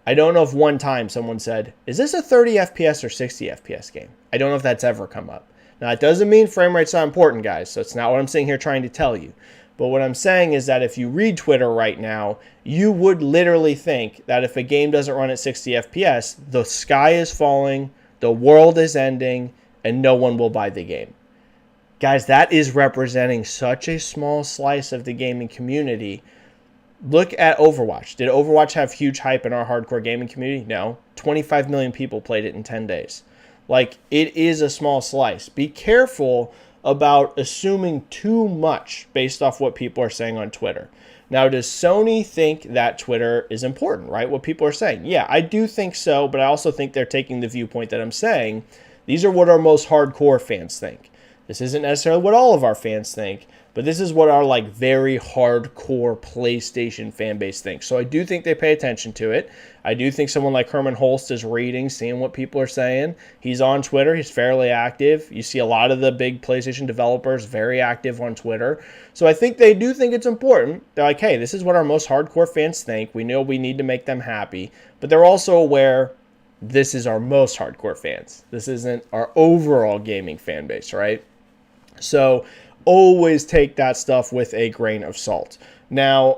I don't know if one time someone said, is this a 30 FPS or 60 FPS game? I don't know if that's ever come up. Now, it doesn't mean frame rate's not important, guys, so it's not what I'm sitting here trying to tell you. But what I'm saying is that if you read Twitter right now, you would literally think that if a game doesn't run at 60 FPS, the sky is falling, the world is ending, and no one will buy the game. Guys, that is representing such a small slice of the gaming community. Look at Overwatch. Did Overwatch have huge hype in our hardcore gaming community? No. 25 million people played it in 10 days. Like, it is a small slice. Be careful about assuming too much based off what people are saying on Twitter. Now, does Sony think that Twitter is important, right? What people are saying. Yeah, I do think so, but I also think they're taking the viewpoint that I'm saying. These are what our most hardcore fans think. This isn't necessarily what all of our fans think. but this is what our like very hardcore PlayStation fan base thinks. So I do think they pay attention to it. I do think someone like Herman Holst is reading, seeing what people are saying. He's on Twitter. He's fairly active. You see a lot of the big PlayStation developers very active on Twitter. So I think they do think it's important. They're like, hey, this is what our most hardcore fans think. We know we need to make them happy. But they're also aware this is our most hardcore fans. This isn't our overall gaming fan base, right? So always take that stuff with a grain of salt. Now,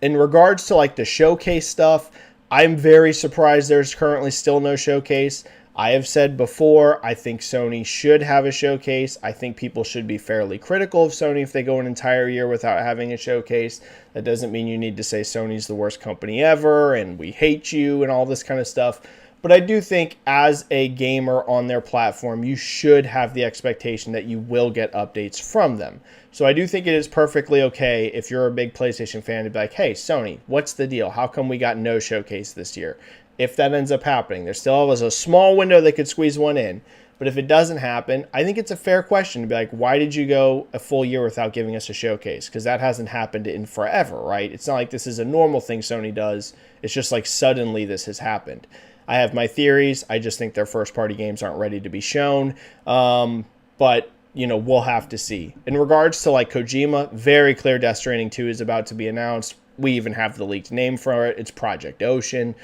in regards to like the showcase stuff, I'm very surprised there's currently still no showcase. I have said before, I think Sony should have a showcase. I think people should be fairly critical of Sony if they go an entire year without having a showcase. That doesn't mean you need to say Sony's the worst company ever and we hate you and all this kind of stuff. But I do think as a gamer on their platform, you should have the expectation that you will get updates from them. So I do think it is perfectly okay if you're a big PlayStation fan to be like, hey, Sony, what's the deal? How come we got no showcase this year? If that ends up happening, there still is a small window they could squeeze one in. But if it doesn't happen, I think it's a fair question to be like, why did you go a full year without giving us a showcase? Because that hasn't happened in forever, right? It's not like this is a normal thing Sony does. It's just like suddenly this has happened. I have my theories. I just think their first-party games aren't ready to be shown. But, you know, we'll have to see. In regards to, like, Kojima, very clear Death Stranding 2 is about to be announced. We even have the leaked name for it. It's Project Ocean.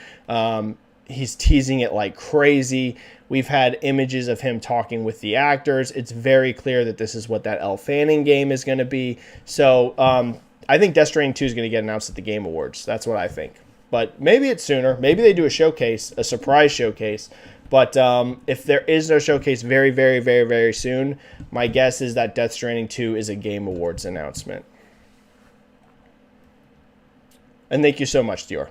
He's teasing it like crazy. We've had images of him talking with the actors. It's very clear that this is what that Elle Fanning game is going to be. So I think Death Stranding 2 is going to get announced at the Game Awards. That's what I think. But maybe it's sooner. Maybe they do a showcase, a surprise showcase. But if there is no showcase very, very, very, very soon, my guess is that Death Stranding 2 is a Game Awards announcement. And thank you so much, Dior.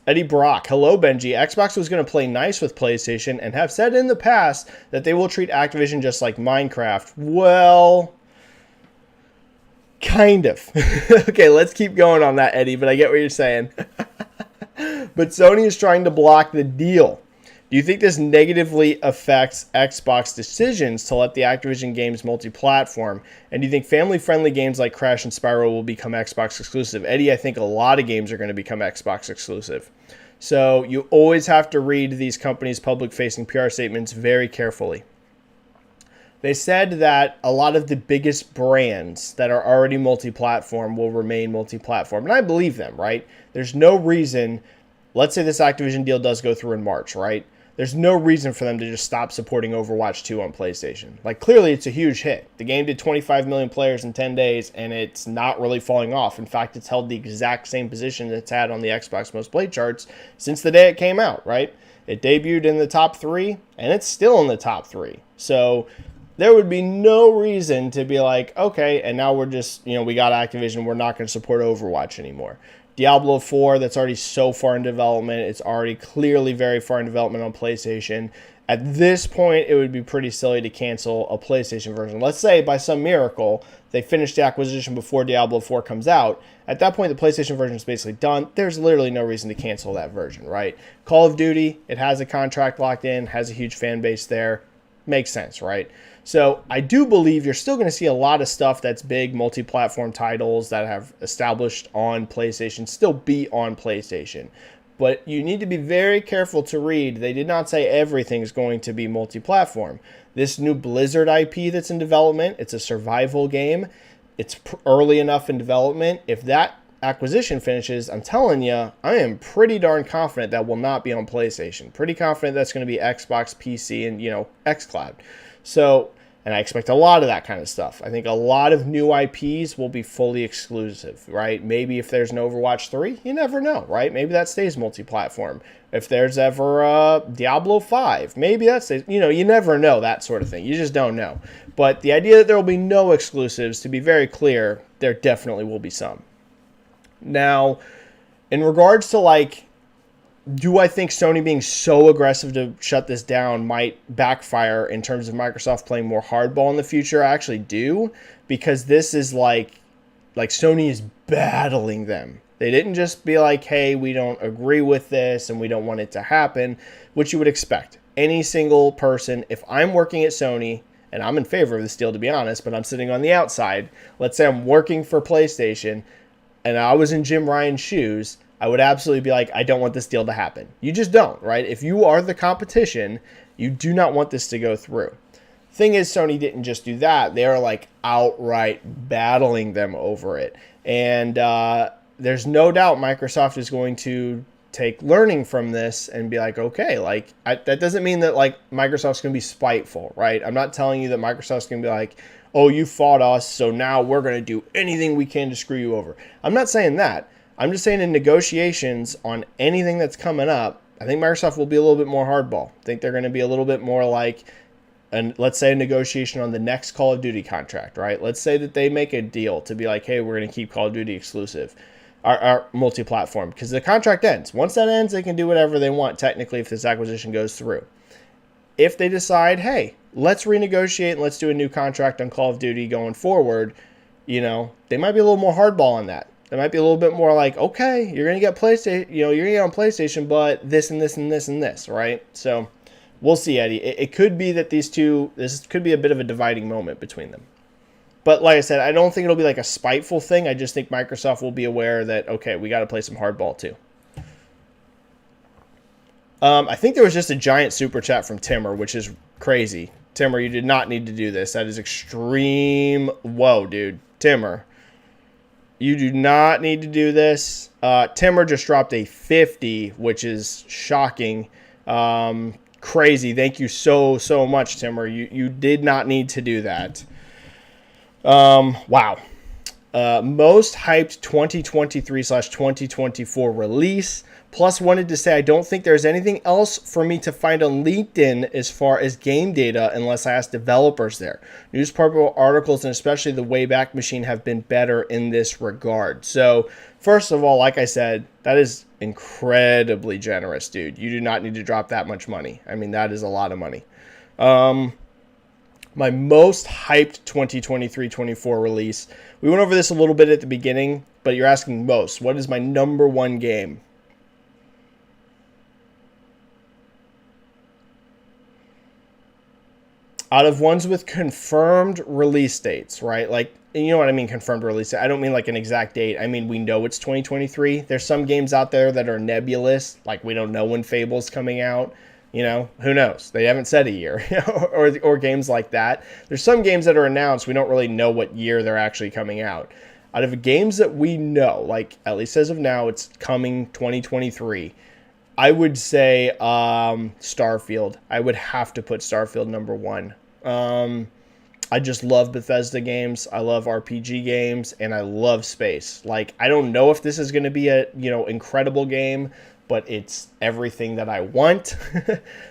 Eddie Brock. Hello, Benji. Xbox was going to play nice with PlayStation and have said in the past that they will treat Activision just like Minecraft. Well, kind of. Okay, let's keep going on that, Eddie, but I get what you're saying. But Sony is trying to block the deal. Do you think this negatively affects Xbox decisions to let the Activision games multi-platform? And do you think family-friendly games like Crash and Spyro will become Xbox exclusive? Eddie, I think a lot of games are going to become Xbox exclusive. So you always have to read these companies' public-facing PR statements very carefully. They said that a lot of the biggest brands that are already multi-platform will remain multi-platform. And I believe them, right? There's no reason, let's say this Activision deal does go through in March, right? There's no reason for them to just stop supporting Overwatch 2 on PlayStation. Like, clearly it's a huge hit. The game did 25 million players in 10 days, and it's not really falling off. In fact, it's held the exact same position it's had on the Xbox Most Played charts since the day it came out, right? It debuted in the top 3, and it's still in the top 3. So there would be no reason to be like, okay, and now we're just, you know, we got Activision, we're not going to support Overwatch anymore. Diablo 4, that's already so far in development. It's already clearly very far in development on PlayStation. At this point, it would be pretty silly to cancel a PlayStation version. Let's say, by some miracle, they finish the acquisition before Diablo 4 comes out. At that point, the PlayStation version is basically done. There's literally no reason to cancel that version, right? Call of Duty, it has a contract locked in, has a huge fan base there. Makes sense, right? So I do believe you're still going to see a lot of stuff that's big multi-platform titles that have established on PlayStation still be on PlayStation. But you need to be very careful to read. They did not say everything's going to be multi-platform. This new Blizzard IP that's in development, it's a survival game. It's early enough in development. If that acquisition finishes, I'm telling you, I am pretty darn confident that will not be on PlayStation. Pretty confident that's going to be Xbox, PC, and, you know, xCloud. So, and I expect a lot of that kind of stuff. I think a lot of new IPs will be fully exclusive, right? Maybe if there's an Overwatch 3, you never know, right? Maybe that stays multi-platform. If there's ever Diablo 5, maybe that stays, you know, you never know, that sort of thing. You just don't know. But the idea that there will be no exclusives, to be very clear, there definitely will be some. Now, in regards to, like, do I think Sony being so aggressive to shut this down might backfire in terms of Microsoft playing more hardball in the future? I actually do, because this is like Sony is battling them. They didn't just be like, hey, we don't agree with this and we don't want it to happen, which you would expect. Any single person, if I'm working at Sony and I'm in favor of this deal, to be honest, but I'm sitting on the outside. Let's say I'm working for PlayStation and I was in Jim Ryan's shoes, I would absolutely be like, I don't want this deal to happen. You just don't, right? If you are the competition, you do not want this to go through. Thing is, Sony didn't just do that. They are like outright battling them over it. And there's no doubt Microsoft is going to take learning from this and be like, okay, like that doesn't mean that like Microsoft's going to be spiteful, right? I'm not telling you that Microsoft's going to be like, oh, you fought us, so now we're going to do anything we can to screw you over. I'm not saying that. I'm just saying in negotiations on anything that's coming up, I think Microsoft will be a little bit more hardball. I think they're going to be a little bit more like, and let's say a negotiation on the next Call of Duty contract, right? Let's say that they make a deal to be like, hey, we're going to keep Call of Duty exclusive, our multi-platform, because the contract ends. Once that ends, they can do whatever they want, technically, if this acquisition goes through. If they decide, hey, let's renegotiate and let's do a new contract on Call of Duty going forward, you know, they might be a little more hardball on that. They might be a little bit more like, okay, you're going to get PlayStation, you know, you're going to get on PlayStation, but this and this and this and this, right? So we'll see, Eddie. It could be that this could be a bit of a dividing moment between them. But like I said, I don't think it'll be like a spiteful thing. I just think Microsoft will be aware that, okay, we got to play some hardball too. I think there was just a giant super chat from Timmer, which is crazy. Timmer, you did not need to do this. That is extreme. Whoa, dude. Timmer, you do not need to do this. Timmer just dropped a 50, which is shocking. Crazy. Thank you so much, Timmer. You did not need to do that. Wow. Most hyped 2023/2024 release. Plus wanted to say I don't think there's anything else for me to find on LinkedIn as far as game data unless I ask developers there. Newspaper articles and especially the Wayback Machine have been better in this regard. So first of all, like I said, that is incredibly generous, dude. You do not need to drop that much money. I mean, that is a lot of money. My most hyped 2023-24 release. We went over this a little bit at the beginning, but you're asking most. What is my number one game? Out of ones with confirmed release dates, right? Like, you know what I mean, confirmed release date. I don't mean like an exact date. I mean, we know it's 2023. There's some games out there that are nebulous. Like, we don't know when Fable's coming out. You know, who knows? They haven't said a year or games like that. There's some games that are announced. We don't really know what year they're actually coming out. Out of games that we know, like at least as of now, it's coming 2023. I would say Starfield. I would have to put Starfield number one. I just love Bethesda games. I love RPG games, and I love space. Like, I don't know if this is going to be a, you know, incredible game, but it's everything that I want.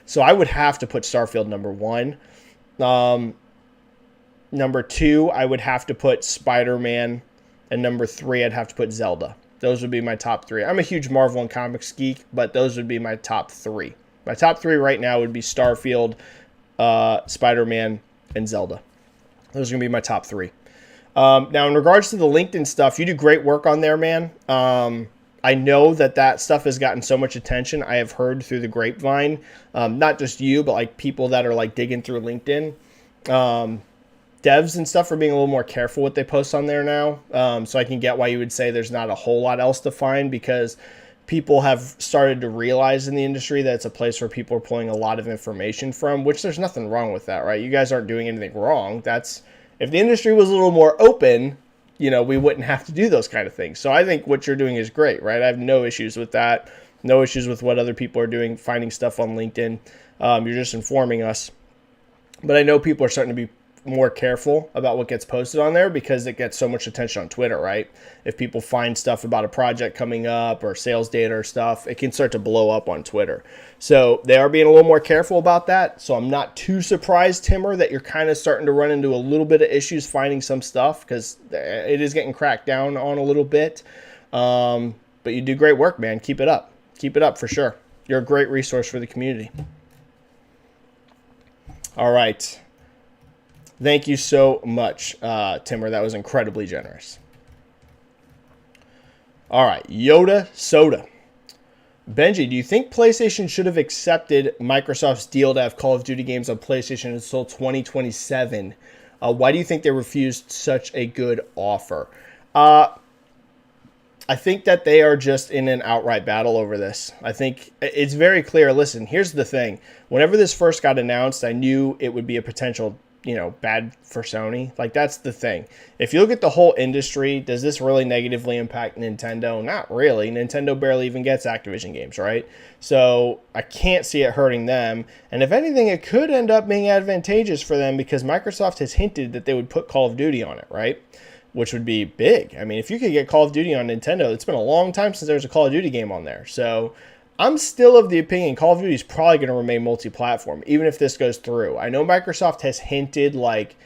So I would have to put Starfield number one. Number two, I would have to put Spider-Man. And number three, I'd have to put Zelda. Those would be my top three. I'm a huge Marvel and comics geek, but those would be my top three. My top three right now would be Starfield, Spider-Man, and Zelda. Those are going to be my top three. Now, in regards to the LinkedIn stuff, you do great work on there, man. I know that stuff has gotten so much attention. I have heard through the grapevine, not just you, but like people that are like digging through LinkedIn. Devs and stuff are being a little more careful what they post on there now. So I can get why you would say there's not a whole lot else to find, because people have started to realize in the industry that it's a place where people are pulling a lot of information from, which there's nothing wrong with that, right? You guys aren't doing anything wrong. If the industry was a little more open, you know, we wouldn't have to do those kind of things. So I think what you're doing is great, right? I have no issues with that. No issues with what other people are doing, finding stuff on LinkedIn. You're just informing us. But I know people are starting to be more careful about what gets posted on there because it gets so much attention on Twitter, right? If people find stuff about a project coming up or sales data or stuff, it can start to blow up on Twitter. So they are being a little more careful about that. So I'm not too surprised, Timmer, that you're kind of starting to run into a little bit of issues finding some stuff, because it is getting cracked down on a little bit. But you do great work, man. Keep it up. Keep it up for sure. You're a great resource for the community. All right. Thank you so much, Timmer. That was incredibly generous. All right, Yoda Soda. Benji, do you think PlayStation should have accepted Microsoft's deal to have Call of Duty games on PlayStation until 2027? Why do you think they refused such a good offer? I think that they are just in an outright battle over this. I think it's very clear. Listen, here's the thing. Whenever this first got announced, I knew it would be a potential, bad for Sony. Like, that's the thing. If you look at the whole industry, does this really negatively impact Nintendo? Not really. Nintendo barely even gets Activision games, right? So I can't see it hurting them. And if anything, it could end up being advantageous for them because Microsoft has hinted that they would put Call of Duty on it, right? Which would be big. I mean, if you could get Call of Duty on Nintendo, it's been a long time since there was a Call of Duty game on there. So I'm still of the opinion Call of Duty is probably going to remain multi-platform, even if this goes through. I know Microsoft has hinted like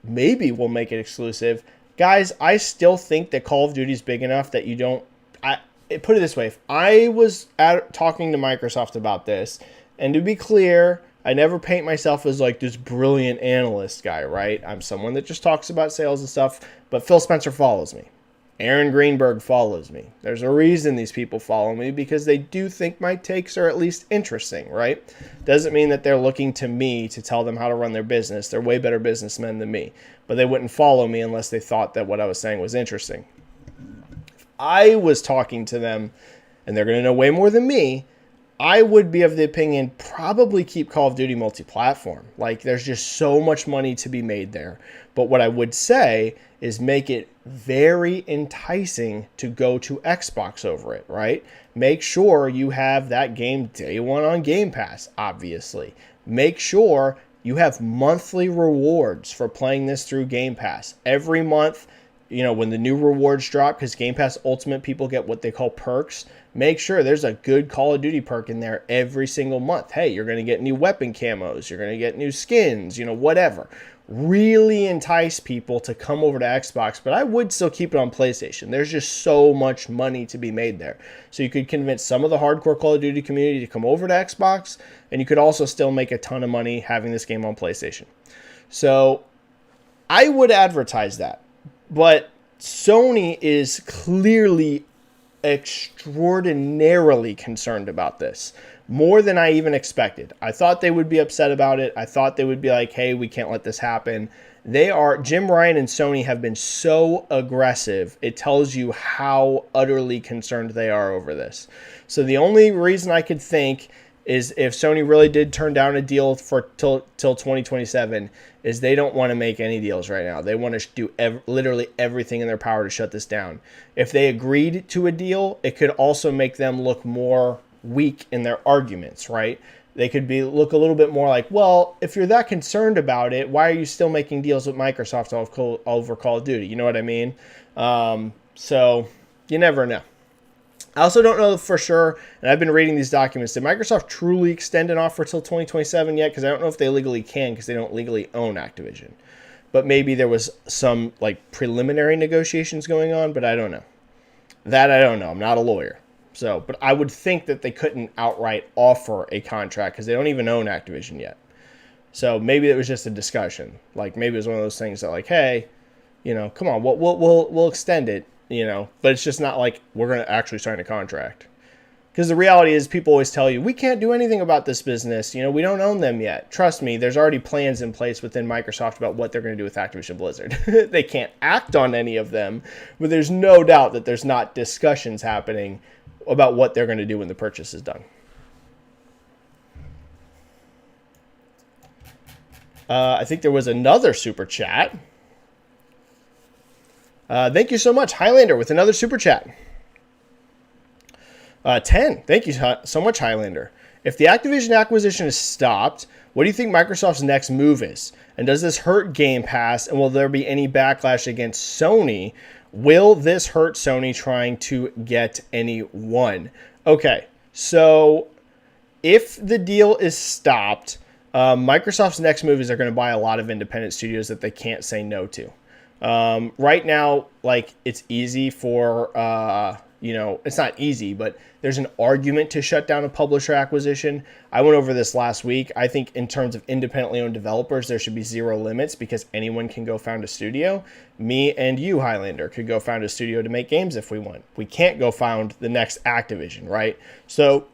maybe we'll make it exclusive. Guys, I still think that Call of Duty is big enough that you don't... put it this way. If I was talking to Microsoft about this, and to be clear... I never paint myself as like this brilliant analyst guy, right? I'm someone that just talks about sales and stuff, but Phil Spencer follows me. Aaron Greenberg follows me. There's a reason these people follow me because they do think my takes are at least interesting, right? Doesn't mean that they're looking to me to tell them how to run their business. They're way better businessmen than me, but they wouldn't follow me unless they thought that what I was saying was interesting. If I was talking to them, and they're going to know way more than me, I would be of the opinion probably keep Call of Duty multi-platform. Like, there's just so much money to be made there. But what I would say is make it very enticing to go to Xbox over it, right? Make sure you have that game day one on Game Pass, obviously. Make sure you have monthly rewards for playing this through Game Pass. Every month, when the new rewards drop, because Game Pass Ultimate people get what they call perks, make sure there's a good Call of Duty perk in there every single month. Hey, you're going to get new weapon camos. You're going to get new skins, whatever. Really entice people to come over to Xbox, but I would still keep it on PlayStation. There's just so much money to be made there. So you could convince some of the hardcore Call of Duty community to come over to Xbox, and you could also still make a ton of money having this game on PlayStation. So I would advertise that. But Sony is clearly extraordinarily concerned about this. More than I even expected. I thought they would be upset about it. I thought they would be like, hey, we can't let this happen. Jim Ryan and Sony have been so aggressive. It tells you how utterly concerned they are over this. So the only reason I could think is if Sony really did turn down a deal for till 2027, is they don't want to make any deals right now. They want to do literally everything in their power to shut this down. If they agreed to a deal, it could also make them look more weak in their arguments, right? They could look a little bit more like, well, if you're that concerned about it, why are you still making deals with Microsoft over Call of Duty? You know what I mean? So you never know. I also don't know for sure, and I've been reading these documents, did Microsoft truly extend an offer till 2027 yet? Because I don't know if they legally can because they don't legally own Activision. But maybe there was some like preliminary negotiations going on, but I don't know. That I don't know. I'm not a lawyer. So, but I would think that they couldn't outright offer a contract because they don't even own Activision yet. So maybe it was just a discussion. Like maybe it was one of those things that like, hey, come on, we'll extend it. But it's just not like we're going to actually sign a contract. Because the reality is people always tell you, we can't do anything about this business. We don't own them yet. Trust me, there's already plans in place within Microsoft about what they're going to do with Activision Blizzard. They can't act on any of them, but there's no doubt that there's not discussions happening about what they're going to do when the purchase is done. I think there was another super chat. Thank you so much, Highlander, with another super chat. 10. Thank you so much, Highlander. If the Activision acquisition is stopped, what do you think Microsoft's next move is? And does this hurt Game Pass? And will there be any backlash against Sony? Will this hurt Sony trying to get anyone? Okay, so if the deal is stopped, Microsoft's next move is they're going to buy a lot of independent studios that they can't say no to. Right now, like, it's easy for, it's not easy, but there's an argument to shut down a publisher acquisition. I went over this last week. I think in terms of independently owned developers, there should be zero limits because anyone can go found a studio. Me and you, Highlander, could go found a studio to make games if we want. We can't go found the next Activision, right? So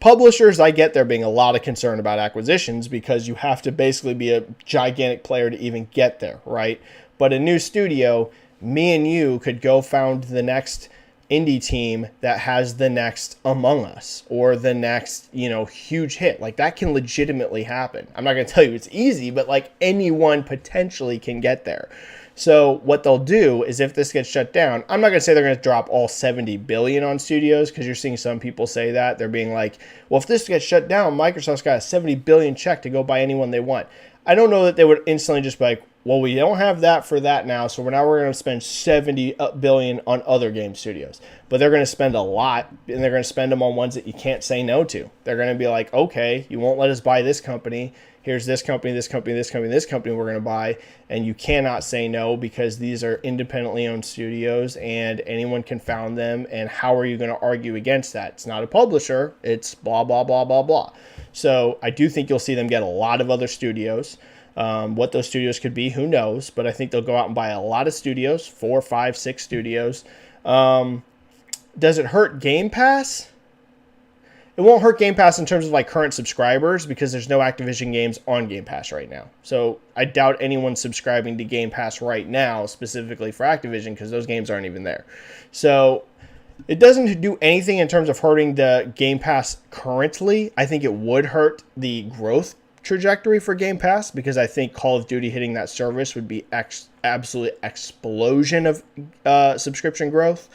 publishers, I get there being a lot of concern about acquisitions because you have to basically be a gigantic player to even get there, right? But a new studio, me and you could go found the next indie team that has the next Among Us or the next, huge hit. Like, that can legitimately happen. I'm not going to tell you it's easy, but like, anyone potentially can get there. So what they'll do is, if this gets shut down, I'm not going to say they're going to drop all 70 billion on studios, because you're seeing some people say that. They're being like, well, if this gets shut down, Microsoft's got a 70 billion check to go buy anyone they want. I don't know that they would instantly just be like, well, we don't have that for that now, so we're going to spend 70 billion on other game studios. But they're going to spend a lot, and they're going to spend them on ones that you can't say no to. They're going to be like, okay, you won't let us buy this company. Here's this company, this company, this company, this company we're going to buy, and you cannot say no because these are independently owned studios and anyone can found them, and how are you going to argue against that? It's not a publisher, it's blah, blah, blah, blah, blah. So I do think you'll see them get a lot of other studios. What those studios could be, who knows, but I think they'll go out and buy a lot of studios, 4, 5, 6 studios. Does it hurt Game Pass? It won't hurt Game Pass in terms of like current subscribers because there's no Activision games on Game Pass right now. So I doubt anyone's subscribing to Game Pass right now specifically for Activision because those games aren't even there. So it doesn't do anything in terms of hurting the Game Pass currently. I think it would hurt the growth trajectory for Game Pass because I think Call of Duty hitting that service would be absolute explosion of subscription growth.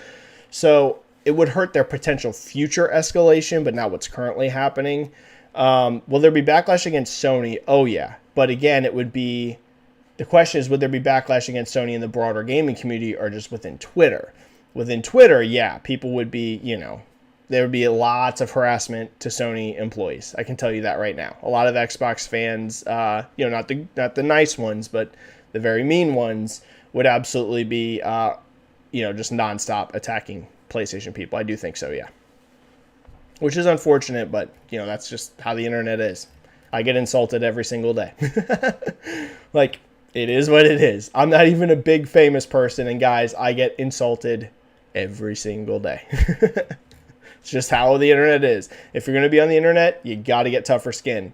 So it would hurt their potential future escalation, but not what's currently happening. Will there be backlash against Sony? Oh, yeah. But again, it would be... The question is, would there be backlash against Sony in the broader gaming community or just within Twitter? Within Twitter, yeah, people would be, there would be lots of harassment to Sony employees. I can tell you that right now. A lot of Xbox fans, not the nice ones, but the very mean ones would absolutely be, just nonstop attacking PlayStation people. I do think so, yeah. Which is unfortunate, but, that's just how the internet is. I get insulted every single day. Like, it is what it is. I'm not even a big famous person, and guys, I get insulted every single day. It's just how the internet is. If you're going to be on the internet, you got to get tougher skin,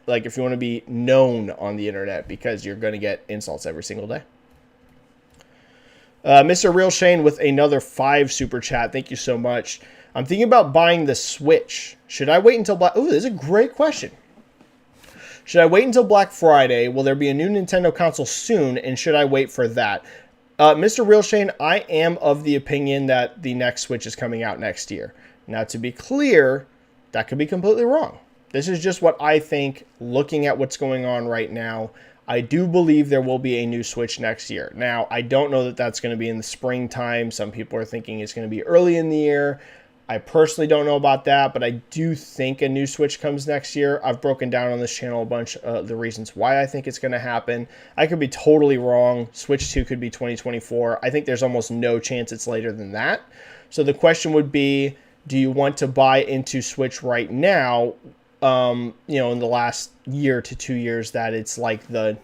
like if you want to be known on the internet, because you're going to get insults every single day. Mr. Real Shane with another 5 super chat. Thank you so much. I'm thinking about buying the Switch. Should I wait until Black... Oh, this is a great question. Should I wait until Black Friday? Will there be a new Nintendo console soon? And should I wait for that? Mr. Real Shane, I am of the opinion that the next Switch is coming out next year. Now, to be clear, that could be completely wrong. This is just what I think, looking at what's going on right now. I do believe there will be a new Switch next year. Now, I don't know that that's going to be in the springtime. Some people are thinking it's going to be early in the year. I personally don't know about that, but I do think a new Switch comes next year. I've broken down on this channel a bunch of the reasons why I think it's going to happen. I could be totally wrong. Switch 2 could be 2024. I think there's almost no chance it's later than that. So the question would be, do you want to buy into Switch right now? In the last year to 2 years that it's like the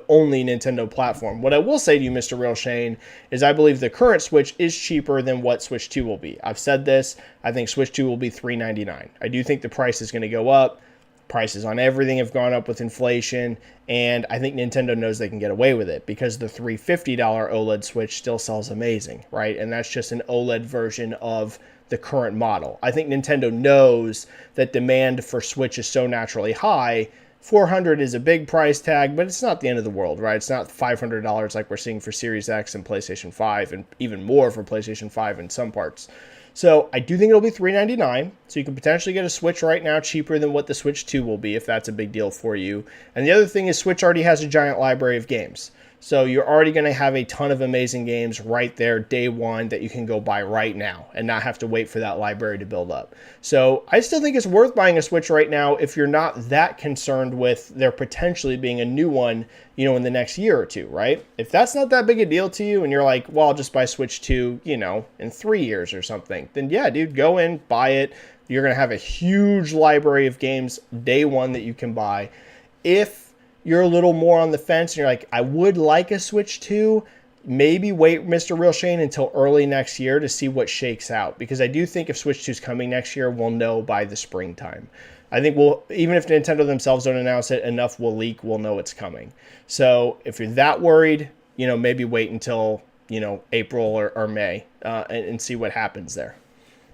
only Nintendo platform. What I will say to you, Mr. Real Shane, is I believe the current Switch is cheaper than what Switch 2 will be. I've said this. I think Switch 2 will be $399. I do think the price is going to go up. Prices on everything have gone up with inflation, and I think Nintendo knows they can get away with it because the $350 OLED Switch still sells amazing, right? And that's just an OLED version of the current model. I think Nintendo knows that demand for Switch is so naturally high. $400 is a big price tag, but it's not the end of the world, right? It's not $500 like we're seeing for Series X and PlayStation 5, and even more for PlayStation 5 in some parts. So I do think it'll be $399. So you can potentially get a Switch right now cheaper than what the Switch 2 will be if that's a big deal for you. And the other thing is Switch already has a giant library of games. So you're already going to have a ton of amazing games right there day one that you can go buy right now and not have to wait for that library to build up. So I still think it's worth buying a Switch right now if you're not that concerned with there potentially being a new one, in the next year or two, right? If that's not that big a deal to you and you're like, well, I'll just buy Switch 2, in 3 years or something, then yeah, dude, go in, buy it. You're going to have a huge library of games day one that you can buy. If you're a little more on the fence and you're like, I would like a Switch 2, maybe wait, Mr. Real Shane, until early next year to see what shakes out. Because I do think if Switch 2 is coming next year, we'll know by the springtime. I think even if Nintendo themselves don't announce it, enough will leak, we'll know it's coming. So if you're that worried, maybe wait until, April or May and see what happens there.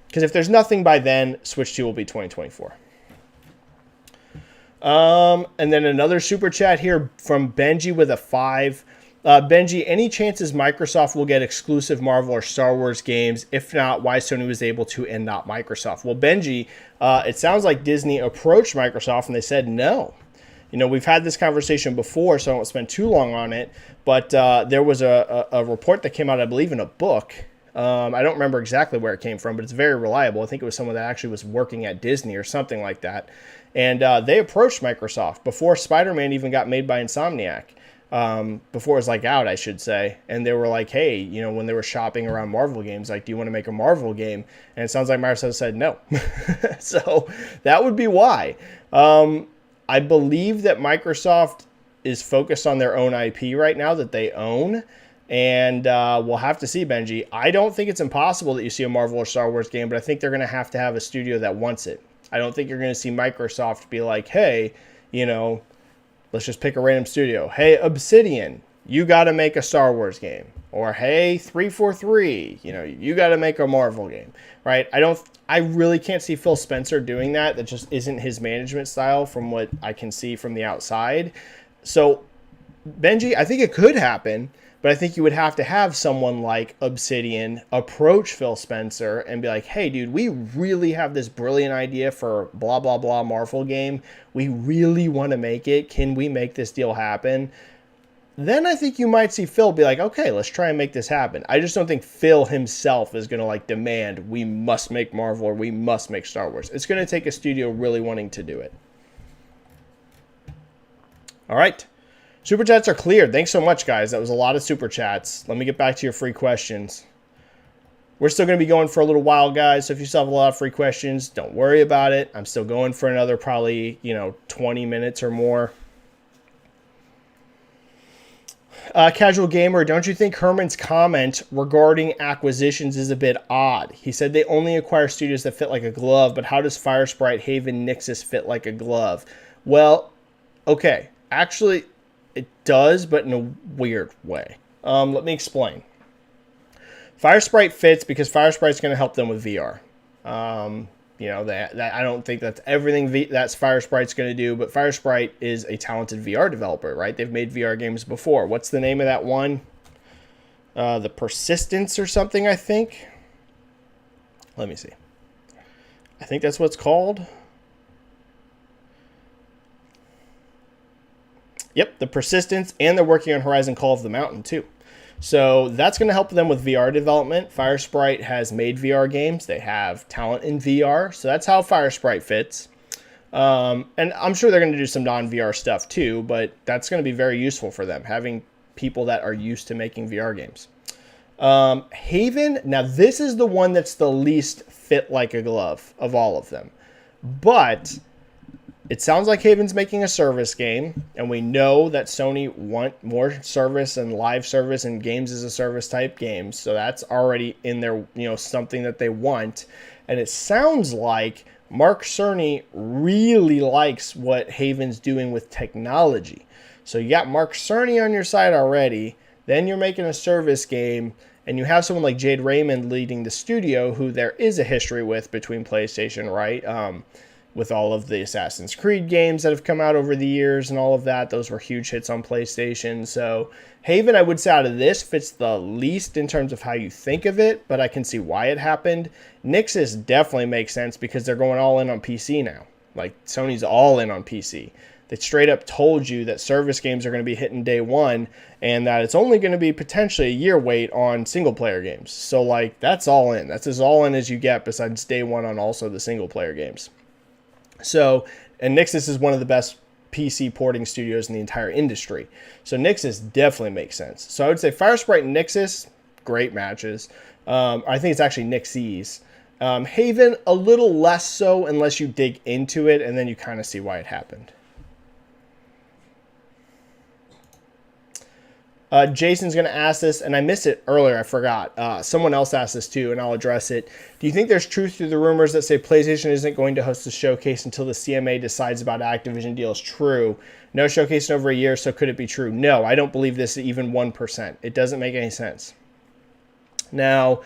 Because if there's nothing by then, Switch 2 will be 2024. And then another super chat here from Benji with a 5. Benji, any chances Microsoft will get exclusive Marvel or Star Wars games? If not, why Sony was able to and not Microsoft? Well, Benji, it sounds like Disney approached Microsoft and they said no. We've had this conversation before, so I won't spend too long on it. But there was a report that came out, I believe, in a book. I don't remember exactly where it came from, but it's very reliable. I think it was someone that actually was working at Disney or something like that. And they approached Microsoft before Spider-Man even got made by Insomniac. Before it was out, I should say. And they were like, hey, when they were shopping around Marvel games, like, do you want to make a Marvel game? And it sounds like Microsoft said no. So that would be why. I believe that Microsoft is focused on their own IP right now that they own. And we'll have to see, Benji. I don't think it's impossible that you see a Marvel or Star Wars game, but I think they're going to have a studio that wants it. I don't think you're going to see Microsoft be like, hey, let's just pick a random studio. Hey, Obsidian, you got to make a Star Wars game. Or, hey, 343, you got to make a Marvel game, right? I really can't see Phil Spencer doing that. That just isn't his management style from what I can see from the outside. So, Benji, I think it could happen. But I think you would have to have someone like Obsidian approach Phil Spencer and be like, hey, dude, we really have this brilliant idea for blah, blah, blah Marvel game. We really want to make it. Can we make this deal happen? Then I think you might see Phil be like, okay, let's try and make this happen. I just don't think Phil himself is going to demand we must make Marvel or we must make Star Wars. It's going to take a studio really wanting to do it. All right. Super chats are cleared. Thanks so much, guys. That was a lot of super chats. Let me get back to your free questions. We're still going to be going for a little while, guys. So if you still have a lot of free questions, don't worry about it. I'm still going for another probably, 20 minutes or more. Casual Gamer, don't you think Herman's comment regarding acquisitions is a bit odd? He said they only acquire studios that fit like a glove, but how does Firesprite, Haven, Nixxes fit like a glove? Well, okay. Actually, it does, but in a weird way. Let me explain. Firesprite fits because Firesprite's going to help them with VR. That I don't think that's everything that's Firesprite's going to do, but Firesprite is a talented VR developer, right? They've made VR games before. What's the name of that one? The Persistence or something, I think. Let me see. I think that's what it's called. Yep, the Persistence, and they're working on Horizon Call of the Mountain, too. So that's going to help them with VR development. Firesprite has made VR games. They have talent in VR, so that's how Firesprite fits. And I'm sure they're going to do some non-VR stuff, too, but that's going to be very useful for them, having people that are used to making VR games. Haven, now this is the one that's the least fit like a glove of all of them. But it sounds like Haven's making a service game, and we know that Sony want more service and live service and games as a service type games. So that's already in their, something that they want. And it sounds like Mark Cerny really likes what Haven's doing with technology. So you got Mark Cerny on your side already. Then you're making a service game, and you have someone like Jade Raymond leading the studio, who there is a history with between PlayStation, right? With all of the Assassin's Creed games that have come out over the years and all of that. Those were huge hits on PlayStation. So Haven, I would say out of this, fits the least in terms of how you think of it, but I can see why it happened. Nixxes definitely makes sense because they're going all in on PC now. Like, Sony's all in on PC. They straight up told you that service games are going to be hitting day one and that it's only going to be potentially a year wait on single player games. So like that's all in. That's as all in as you get besides day one on also the single player games. So, and Nixxes is one of the best PC porting studios in the entire industry. So Nixxes definitely makes sense. So I would say Firesprite and Nixxes, great matches. I think it's actually Nixxes. Haven, a little less so unless you dig into it and then you kind of see why it happened. Jason's going to ask this, and I missed it earlier. I forgot. Someone else asked this too, and I'll address it. Do you think there's truth to the rumors that say PlayStation isn't going to host a showcase until the CMA decides about Activision deals? True. No showcase in over a year, so could it be true? No, I don't believe this even 1%. It doesn't make any sense. Now,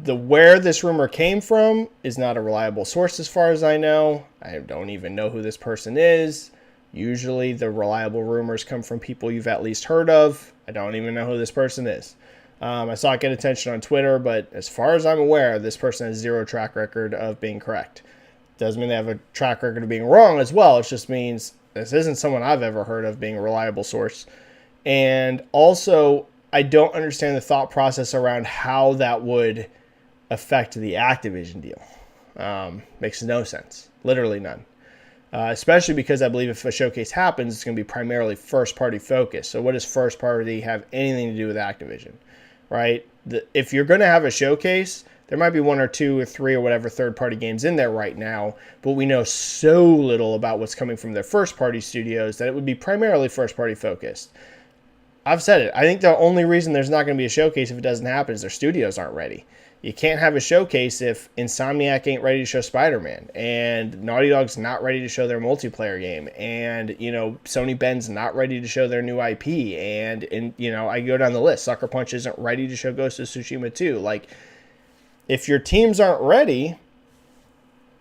where this rumor came from is not a reliable source as far as I know. I don't even know who this person is. Usually the reliable rumors come from people you've at least heard of. I don't even know who this person is. I saw it get attention on Twitter, but as far as I'm aware, this person has zero track record of being correct. Doesn't mean they have a track record of being wrong as well. It just means this isn't someone I've ever heard of being a reliable source. And also, I don't understand the thought process around how that would affect the Activision deal. Makes no sense. Literally none. Especially because I believe if a showcase happens, it's going to be primarily first-party focused. So what does first-party have anything to do with Activision, right? If you're going to have a showcase, there might be one or two or three or whatever third-party games in there right now, but we know so little about what's coming from their first-party studios that it would be primarily first-party focused. I've said it. I think the only reason there's not going to be a showcase if it doesn't happen is their studios aren't ready. You can't have a showcase if Insomniac ain't ready to show Spider-Man, and Naughty Dog's not ready to show their multiplayer game, and, Sony Bend's not ready to show their new IP, and I go down the list. Sucker Punch isn't ready to show Ghost of Tsushima 2. Like, if your teams aren't ready,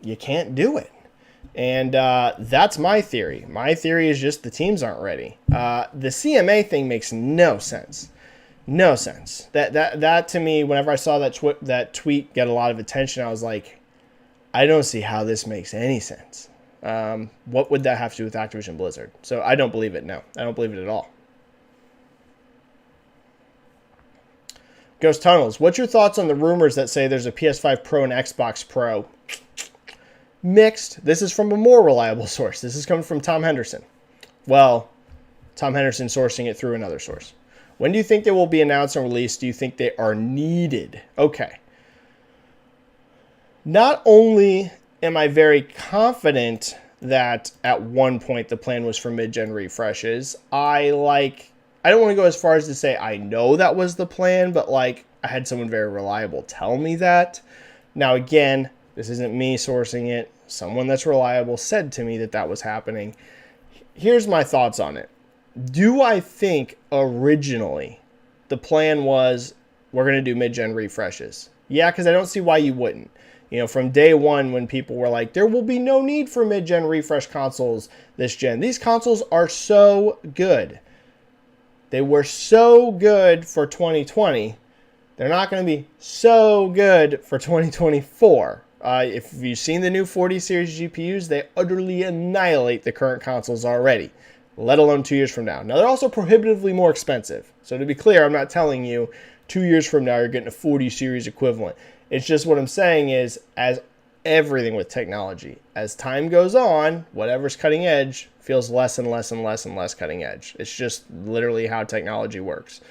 you can't do it. And that's my theory. My theory is just the teams aren't ready. The CMA thing makes no sense. No sense. That to me, whenever I saw that tweet get a lot of attention, I was like, I don't see how this makes any sense. What would that have to do with Activision Blizzard? So I don't believe it. No, I don't believe it at all. Ghost Tunnels, what's your thoughts on the rumors that say there's a PS5 Pro and Xbox Pro? Mixed. This is from a more reliable source. This is coming from Tom Henderson. Well, Tom Henderson sourcing it through another source. When do you think they will be announced and released? Do you think they are needed? Okay. Not only am I very confident that at one point the plan was for mid-gen refreshes, I don't want to go as far as to say I know that was the plan, but I had someone very reliable tell me that. Now again, this isn't me sourcing it. Someone that's reliable said to me that was happening. Here's my thoughts on it. Do I think originally the plan was we're going to do mid-gen refreshes? Yeah, because I don't see why you wouldn't. From day one when people were like, there will be no need for mid-gen refresh consoles this gen. These consoles are so good. They were so good for 2020. They're not going to be so good for 2024. If you've seen the new 40 series GPUs, they utterly annihilate the current consoles already, let alone 2 years from now. Now, they're also prohibitively more expensive. So to be clear, I'm not telling you 2 years from now you're getting a 40 series equivalent. It's just what I'm saying is, as everything with technology, as time goes on, whatever's cutting edge feels less and less and less and less cutting edge. It's just literally how technology works.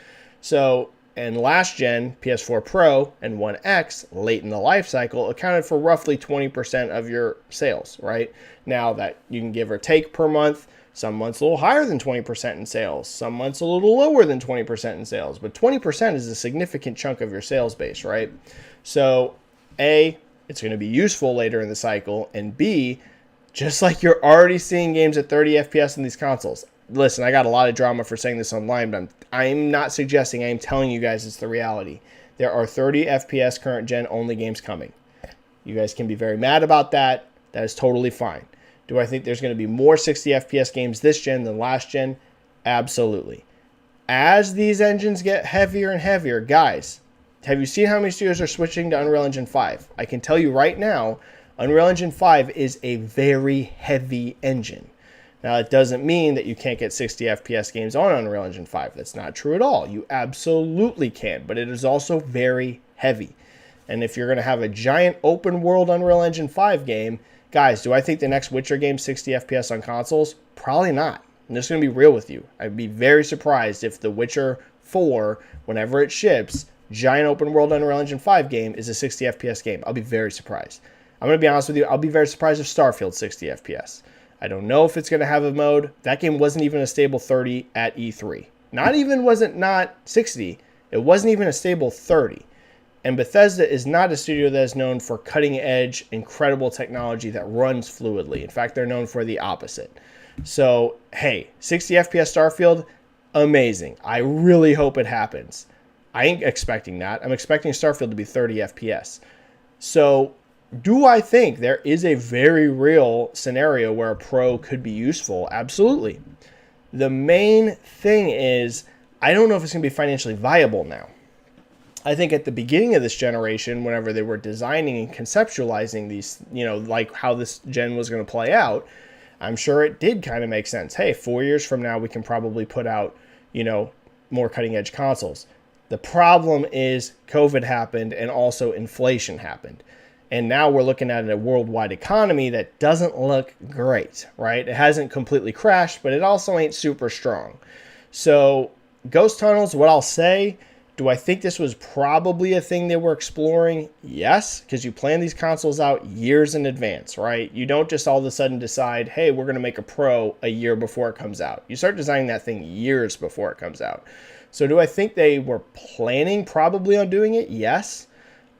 So, and last gen, PS4 Pro and One X, late in the life cycle, accounted for roughly 20% of your sales, right? Now that you can give or take per month, some months a little higher than 20% in sales, some months a little lower than 20% in sales, but 20% is a significant chunk of your sales base, right? So, A, it's going to be useful later in the cycle, and B, just like you're already seeing games at 30 FPS in these consoles. Listen, I got a lot of drama for saying this online, but I'm not suggesting, I am telling you guys it's the reality. There are 30 FPS current gen only games coming. You guys can be very mad about that. That is totally fine. Do I think there's going to be more 60 FPS games this gen than last gen? Absolutely. As these engines get heavier and heavier, guys, have you seen how many studios are switching to Unreal Engine 5? I can tell you right now, Unreal Engine 5 is a very heavy engine. Now, it doesn't mean that you can't get 60 FPS games on Unreal Engine 5. That's not true at all. You absolutely can, but it is also very heavy. And if you're going to have a giant open world Unreal Engine 5 game, guys, do I think the next Witcher game 60 FPS on consoles? Probably not. I'm just going to be real with you. I'd be very surprised if The Witcher 4, whenever it ships, giant open world Unreal Engine 5 game is a 60 FPS game. I'll be very surprised. I'm going to be honest with you. I'll be very surprised if Starfield's 60 FPS. I don't know if it's going to have a mode. That game wasn't even a stable 30 at E3. Not 60. It wasn't even a stable 30. And Bethesda is not a studio that is known for cutting-edge, incredible technology that runs fluidly. In fact, they're known for the opposite. So, hey, 60 FPS Starfield, amazing. I really hope it happens. I ain't expecting that. I'm expecting Starfield to be 30 FPS. So, do I think there is a very real scenario where a Pro could be useful? Absolutely. The main thing is, I don't know if it's going to be financially viable now. I think at the beginning of this generation, whenever they were designing and conceptualizing these, like how this gen was going to play out, I'm sure it did kind of make sense. Hey, 4 years from now, we can probably put out, more cutting edge consoles. The problem is COVID happened and also inflation happened. And now we're looking at a worldwide economy that doesn't look great, right? It hasn't completely crashed, but it also ain't super strong. So Ghost Tunnels, what I'll say, do I think this was probably a thing they were exploring? Yes, because you plan these consoles out years in advance, right? You don't just all of a sudden decide, hey, we're going to make a Pro a year before it comes out. You start designing that thing years before it comes out. So do I think they were planning probably on doing it? Yes.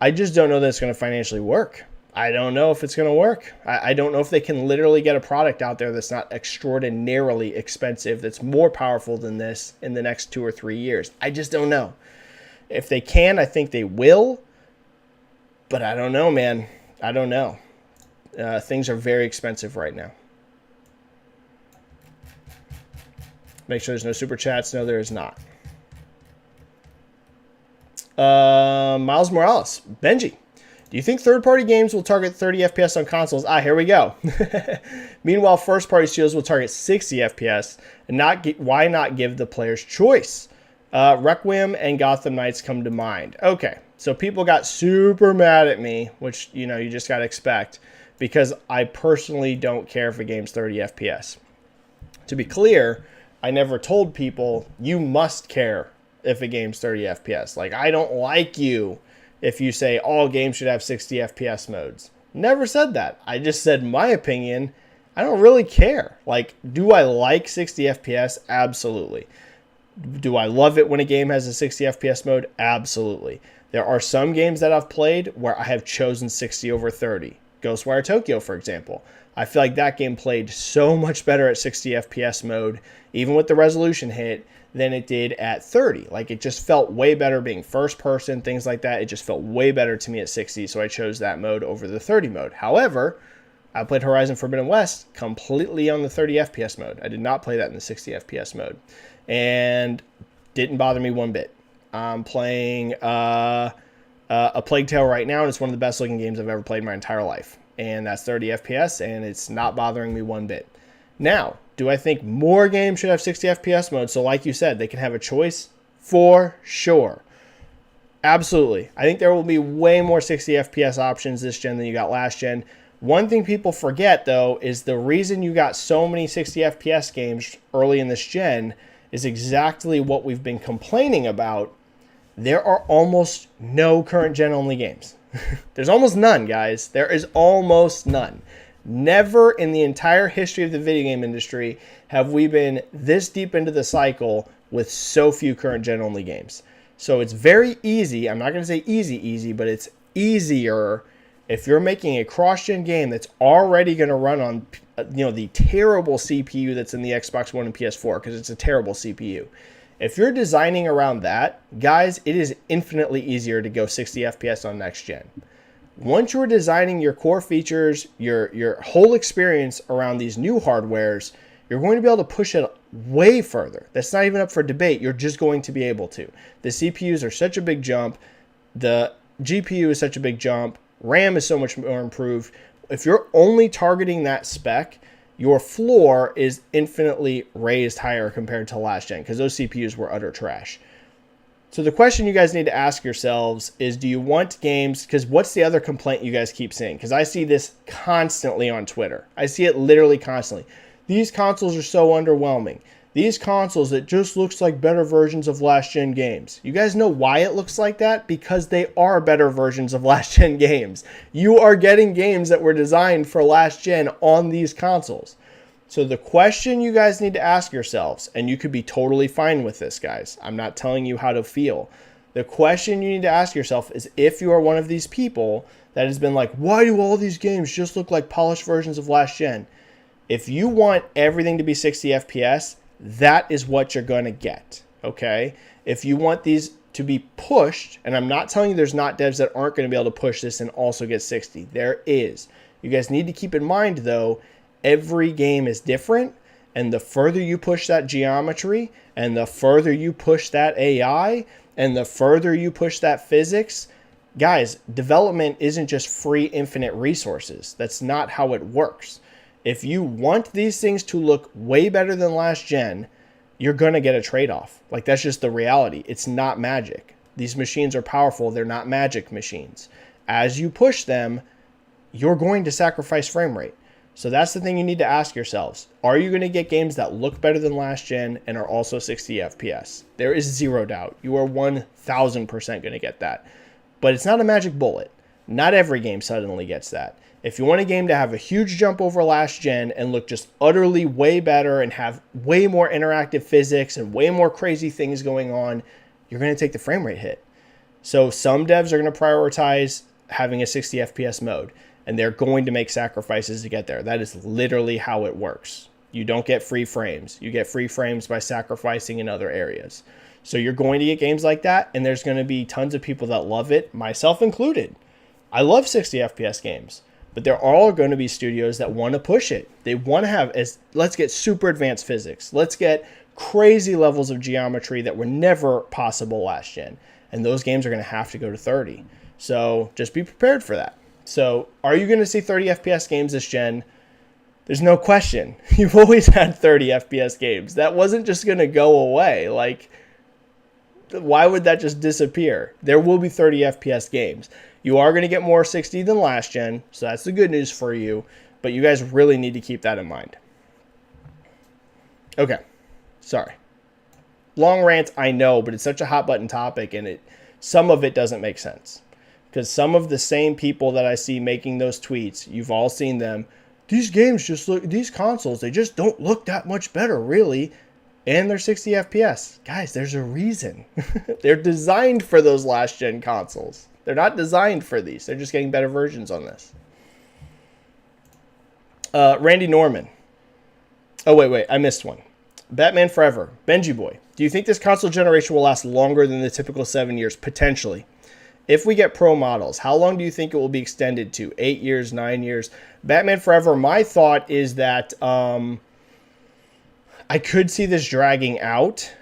I just don't know that it's going to financially work. I don't know if it's going to work. I don't know if they can literally get a product out there that's not extraordinarily expensive, that's more powerful than this in the next 2 or 3 years. I just don't know. If they can, I think they will. But I don't know, man. I don't know. Things are very expensive right now. Make sure there's no super chats. No, there is not. Miles Morales. Benji. Do you think third-party games will target 30 FPS on consoles? Here we go. Meanwhile, first-party studios will target 60 FPS. And why not give the players choice? Requiem and Gotham Knights come to mind. Okay, so people got super mad at me, which, you just got to expect, because I personally don't care if a game's 30 FPS. To be clear, I never told people, you must care if a game's 30 FPS. Like, I don't like you if you say all games should have 60 FPS modes. Never said that. I just said my opinion. I don't really care. Like, do I like 60 FPS? Absolutely. Do I love it when a game has a 60 FPS mode? Absolutely. There are some games that I've played where I have chosen 60 over 30. Ghostwire Tokyo, for example. I feel like that game played so much better at 60 FPS mode, even with the resolution hit, than it did at 30. Like, it just felt way better being first person, things like that. It just felt way better to me at 60, so I chose that mode over the 30 mode. However, I played Horizon Forbidden West completely on the 30 FPS mode. I did not play that in the 60 FPS mode. And didn't bother me one bit. I'm playing A Plague Tale right now, and it's one of the best looking games I've ever played in my entire life. And that's 30 FPS, and it's not bothering me one bit. Now, do I think more games should have 60 FPS mode? So like you said, they can have a choice? For sure. Absolutely. I think there will be way more 60 FPS options this gen than you got last gen. One thing people forget, though, is the reason you got so many 60 FPS games early in this gen is exactly what we've been complaining about. There are almost no current gen only games. There's almost none, guys. There is almost none. Never in the entire history of the video game industry have we been this deep into the cycle with so few current gen only games. So it's very easy. I'm not going to say easy, but it's easier if you're making a cross-gen game that's already going to run on the terrible CPU that's in the Xbox One and PS4, because it's a terrible CPU. If you're designing around that, guys, it is infinitely easier to go 60 FPS on next gen. Once you're designing your core features, your whole experience around these new hardwares, you're going to be able to push it way further. That's not even up for debate. You're just going to be able to. The CPUs are such a big jump. The GPU is such a big jump. RAM is so much more improved. If you're only targeting that spec, your floor is infinitely raised higher compared to last gen because those CPUs were utter trash. So the question you guys need to ask yourselves is, do you want games? Because what's the other complaint you guys keep seeing? Because I see this constantly on Twitter. I see it literally constantly. These consoles are so underwhelming. These consoles, it just looks like better versions of last gen games. You guys know why it looks like that? Because they are better versions of last gen games. You are getting games that were designed for last gen on these consoles. So the question you guys need to ask yourselves, and you could be totally fine with this, guys. I'm not telling you how to feel. The question you need to ask yourself is, if you are one of these people that has been like, why do all these games just look like polished versions of last gen? If you want everything to be 60 FPS, that is what you're going to get, okay? If you want these to be pushed, and I'm not telling you there's not devs that aren't going to be able to push this and also get 60. There is. You guys need to keep in mind, though, every game is different, and the further you push that geometry, and the further you push that AI, and the further you push that physics, guys, development isn't just free infinite resources. That's not how it works. If you want these things to look way better than last gen, you're going to get a trade-off. Like, that's just the reality. It's not magic. These machines are powerful. They're not magic machines. As you push them, you're going to sacrifice frame rate. So that's the thing you need to ask yourselves. Are you going to get games that look better than last gen and are also 60 FPS? There is zero doubt. You are 1,000% going to get that. But it's not a magic bullet. Not every game suddenly gets that. If you want a game to have a huge jump over last gen and look just utterly way better and have way more interactive physics and way more crazy things going on, you're going to take the frame rate hit. So some devs are going to prioritize having a 60 FPS mode, and they're going to make sacrifices to get there. That is literally how it works. You don't get free frames. You get free frames by sacrificing in other areas. So you're going to get games like that, and there's going to be tons of people that love it, myself included. I love 60 FPS games. But there are going to be studios that want to push it. They want to have, let's get super advanced physics. Let's get crazy levels of geometry that were never possible last gen. And those games are going to have to go to 30. So just be prepared for that. So are you going to see 30 FPS games this gen? There's no question. You've always had 30 FPS games. That wasn't just going to go away. Like, why would that just disappear? There will be 30 FPS games. You are going to get more 60 than last gen, so that's the good news for you, but you guys really need to keep that in mind. Okay, sorry. Long rant, I know, but it's such a hot button topic, and some of it doesn't make sense. Because some of the same people that I see making those tweets, you've all seen them, these consoles, they just don't look that much better, really. And they're 60 FPS. Guys, there's a reason. They're designed for those last gen consoles. They're not designed for these. They're just getting better versions on this. Randy Norman. Oh, wait. I missed one. Batman Forever. Benji Boy. Do you think this console generation will last longer than the typical 7 years? Potentially. If we get pro models, how long do you think it will be extended to? 8 years, 9 years? Batman Forever, my thought is that I could see this dragging out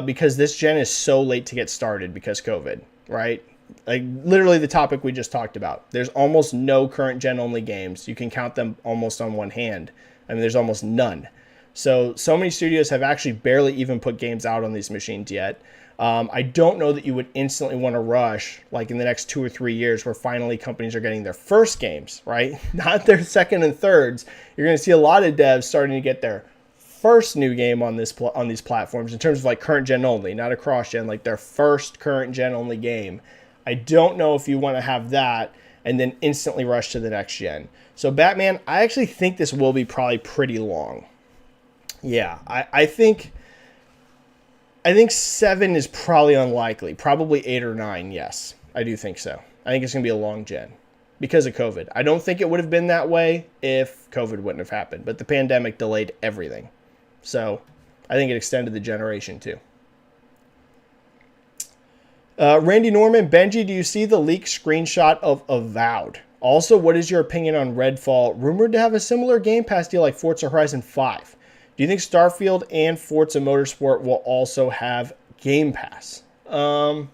because this gen is so late to get started because COVID, right? Like literally the topic we just talked about. There's almost no current gen only games. You can count them almost on one hand. I mean, there's almost none. So many studios have actually barely even put games out on these machines yet. I don't know that you would instantly want to rush like in the next 2 or 3 years where finally companies are getting their first games, right? Not their second and thirds. You're going to see a lot of devs starting to get their first new game on these platforms in terms of like current gen only, not a cross gen, like their first current gen only game. I don't know if you want to have that and then instantly rush to the next gen. So Batman, I actually think this will be probably pretty long. Yeah, I think 7 is probably unlikely. Probably 8 or 9, yes. I do think so. I think it's going to be a long gen because of COVID. I don't think it would have been that way if COVID wouldn't have happened, but the pandemic delayed everything. So I think it extended the generation too. Randy Norman, Benji, do you see the leaked screenshot of Avowed? Also, what is your opinion on Redfall, rumored to have a similar Game Pass deal like Forza Horizon 5? Do you think Starfield and Forza Motorsport will also have Game Pass? A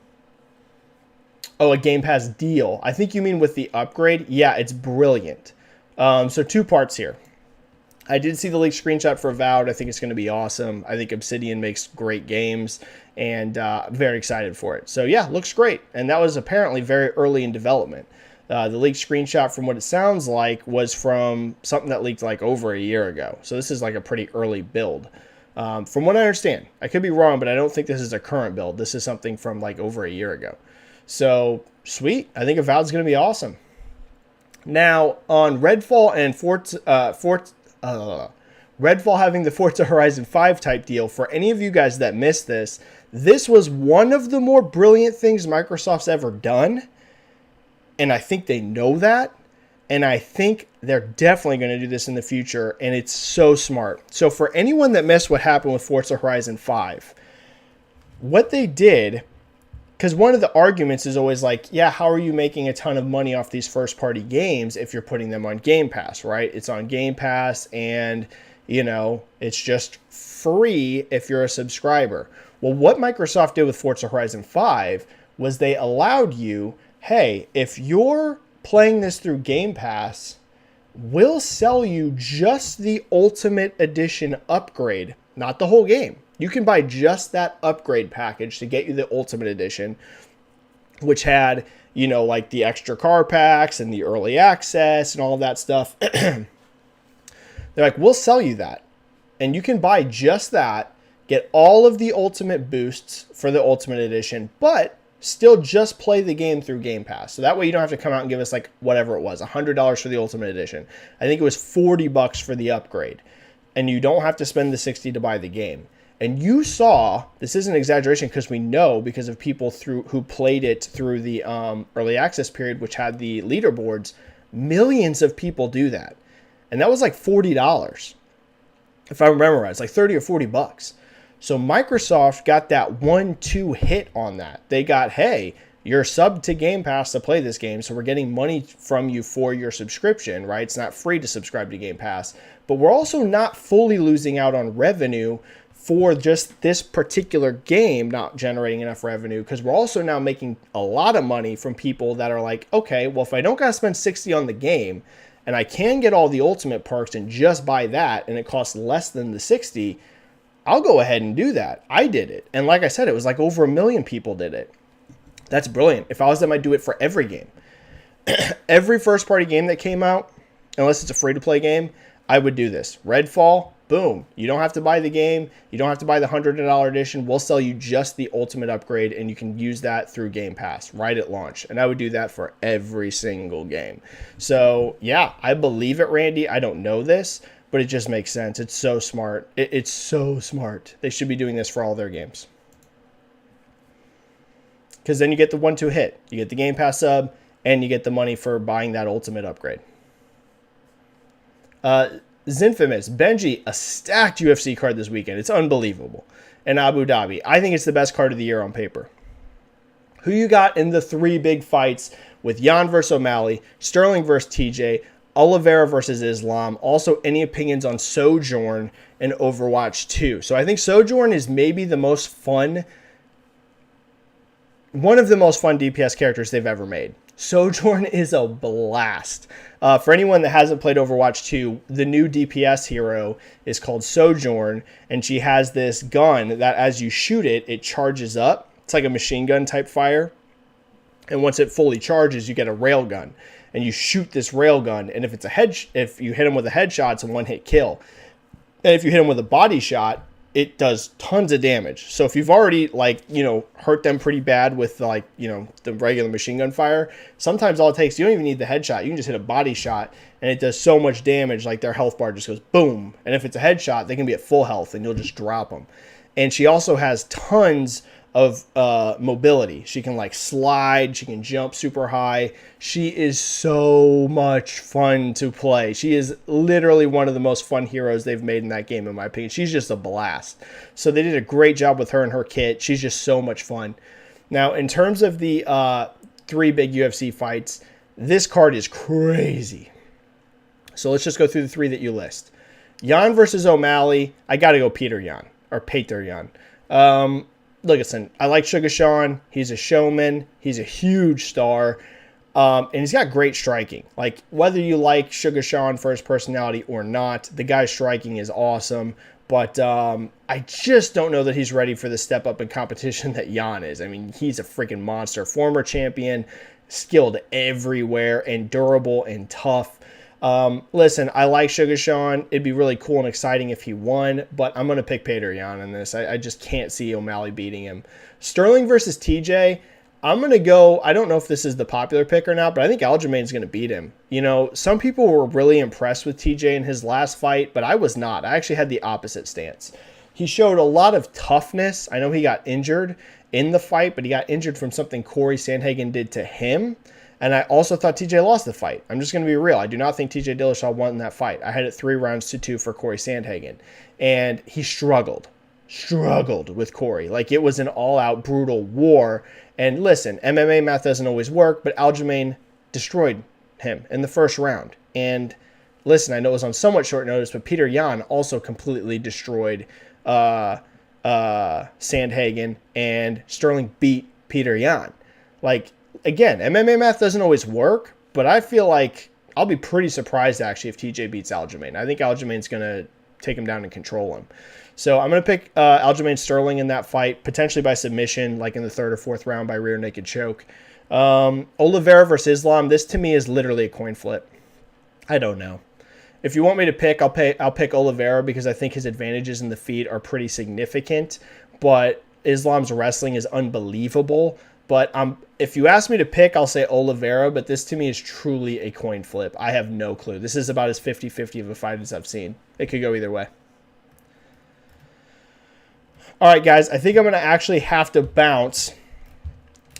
Game Pass deal. I think you mean with the upgrade. Yeah, it's brilliant. So 2 parts here. I did see the leaked screenshot for Avowed. I think it's going to be awesome. I think Obsidian makes great games, and I'm very excited for it. So yeah, looks great. And that was apparently very early in development. The leaked screenshot, from what it sounds like, was from something that leaked like over a year ago. So this is like a pretty early build. From what I understand, I could be wrong, but I don't think this is a current build. This is something from like over a year ago. So sweet. I think Avowed's going to be awesome. Now on Redfall and Redfall having the Forza Horizon 5 type deal, for any of you guys that missed this, this was one of the more brilliant things Microsoft's ever done. And I think they know that. And I think they're definitely going to do this in the future. And it's so smart. So for anyone that missed what happened with Forza Horizon 5, what they did, because one of the arguments is always like, yeah, how are you making a ton of money off these first party games if you're putting them on Game Pass, right? It's on Game Pass and, you know, it's just free if you're a subscriber. Well, what Microsoft did with Forza Horizon 5 was they allowed you, hey, if you're playing this through Game Pass, we'll sell you just the Ultimate Edition upgrade, not the whole game. You can buy just that upgrade package to get you the Ultimate Edition, which had, you know, like the extra car packs and the early access and all of that stuff. They're like, we'll sell you that. And you can buy just that, get all of the Ultimate boosts for the Ultimate Edition, but still just play the game through Game Pass. So that way you don't have to come out and give us like whatever it was, $100 for the Ultimate Edition. I think it was $40 for the upgrade. And you don't have to spend the $60 to buy the game. And you saw, this isn't an exaggeration because we know because of people who played it through the early access period, which had the leaderboards, millions of people do that. And that was like $40. If I remember right, it's like 30 or $40. So Microsoft got that 1-2 hit on that. They got, hey, you're subbed to Game Pass to play this game, so we're getting money from you for your subscription, right? It's not free to subscribe to Game Pass, but we're also not fully losing out on revenue for just this particular game not generating enough revenue, because we're also now making a lot of money from people that are like, okay, well, if I don't gotta spend $60 on the game and I can get all the Ultimate perks and just buy that and it costs less than the $60, I'll go ahead and do that. I did it. And like I said, it was like over 1 million people did it. That's brilliant. If I was them, I'd do it for every game. Every first party game that came out, unless it's a free to play game, I would do this. Redfall, boom. You don't have to buy the game. You don't have to buy the $100 edition. We'll sell you just the Ultimate upgrade and you can use that through Game Pass right at launch. And I would do that for every single game. So yeah, I believe it, Randy. I don't know this, but it just makes sense. It's so smart. It's so smart. They should be doing this for all their games. Because then you get the 1-2 hit. You get the Game Pass sub, and you get the money for buying that Ultimate upgrade. Zinfamous, Benji, a stacked UFC card this weekend. It's unbelievable. In Abu Dhabi. I think it's the best card of the year on paper. Who you got in the 3 big fights with Jan versus O'Malley, Sterling versus TJ, Oliveira versus Islam. Also, any opinions on Sojourn in Overwatch 2? So I think Sojourn is maybe the most fun, one of the most fun DPS characters they've ever made. Sojourn is a blast. For anyone that hasn't played Overwatch 2, the new DPS hero is called Sojourn, and she has this gun that as you shoot it, it charges up. It's like a machine gun type fire. And once it fully charges, you get a rail gun. And you shoot this rail gun, and if you hit him with a headshot, it's a one-hit kill. And if you hit him with a body shot, it does tons of damage. So if you've already, like, you know, hurt them pretty bad with, like, you know, the regular machine gun fire, sometimes all it takes, you don't even need the headshot. You can just hit a body shot, and it does so much damage, like their health bar just goes boom. And if it's a headshot, they can be at full health, and you'll just drop them. And she also has tons of mobility. She can like slide, she can jump super high. She is so much fun to play. She is literally one of the most fun heroes they've made in that game, in my opinion. She's just a blast. So they did a great job with her and her kit. She's just so much fun. Now, in terms of the 3 big UFC fights, this card is crazy. So let's just go through the 3 that you list. Jan versus O'Malley. I got to go Peter Jan, or Peter Jan. Listen, I like Sugar Sean. He's a showman. He's a huge star. And he's got great striking. Like, whether you like Sugar Sean for his personality or not, the guy's striking is awesome. But I just don't know that he's ready for the step up in competition that Jan is. I mean, he's a freaking monster. Former champion, skilled everywhere, and durable and tough. Listen, I like Sugar Sean. It'd be really cool and exciting if he won, but I'm going to pick Peter Yan in this. I just can't see O'Malley beating him. Sterling versus TJ. I'm going to go, I don't know if this is the popular pick or not, but I think Aljamain's going to beat him. You know, some people were really impressed with TJ in his last fight, but I was not. I actually had the opposite stance. He showed a lot of toughness. I know he got injured in the fight, but he got injured from something Corey Sandhagen did to him. And I also thought TJ lost the fight. I'm just going to be real. I do not think TJ Dillashaw won that fight. I had it 3-2 for Corey Sandhagen. And he struggled with Corey. Like, it was an all-out brutal war. And listen, MMA math doesn't always work, but Aljamain destroyed him in the first round. And listen, I know it was on somewhat short notice, but Peter Yan also completely destroyed Sandhagen, and Sterling beat Peter Yan. Like, again, MMA math doesn't always work, but I feel like I'll be pretty surprised, actually, if TJ beats Aljamain. I think Aljamain's going to take him down and control him. So I'm going to pick Aljamain Sterling in that fight, potentially by submission, like in the 3rd or 4th round by rear naked choke. Oliveira versus Islam. This, to me, is literally a coin flip. I don't know. If you want me to pick, I'll pick Oliveira because I think his advantages in the feet are pretty significant. But Islam's wrestling is unbelievable. But if you ask me to pick, I'll say Oliveira. But this, to me, is truly a coin flip. I have no clue. This is about as 50-50 of a fight as I've seen. It could go either way. All right, guys, I think I'm going to actually have to bounce.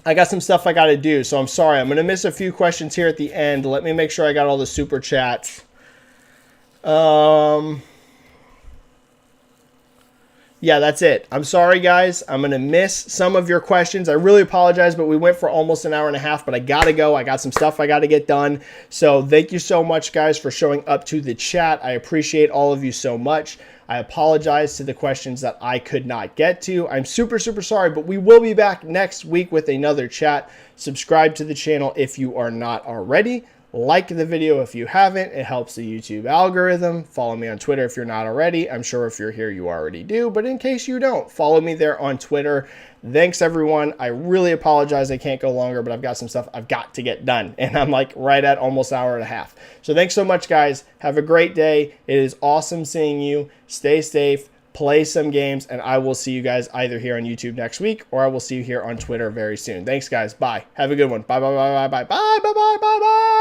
I got some stuff I got to do, so I'm sorry. I'm going to miss a few questions here at the end. Let me make sure I got all the super chats. Yeah, that's it. I'm sorry, guys. I'm going to miss some of your questions. I really apologize, but we went for almost an hour and a half, but I got to go. I got some stuff I got to get done. So thank you so much, guys, for showing up to the chat. I appreciate all of you so much. I apologize to the questions that I could not get to. I'm super, super sorry, but we will be back next week with another chat. Subscribe to the channel if you are not already. Like the video if you haven't. It helps the YouTube algorithm. Follow me on Twitter if you're not already. I'm sure if you're here, you already do. But in case you don't, follow me there on Twitter. Thanks, everyone. I really apologize I can't go longer, but I've got some stuff I've got to get done. And I'm like right at almost an hour and a half. So thanks so much, guys. Have a great day. It is awesome seeing you. Stay safe. Play some games. And I will see you guys either here on YouTube next week or I will see you here on Twitter very soon. Thanks, guys. Bye. Have a good one. Bye, bye, bye, bye, bye, bye, bye, bye, bye, bye.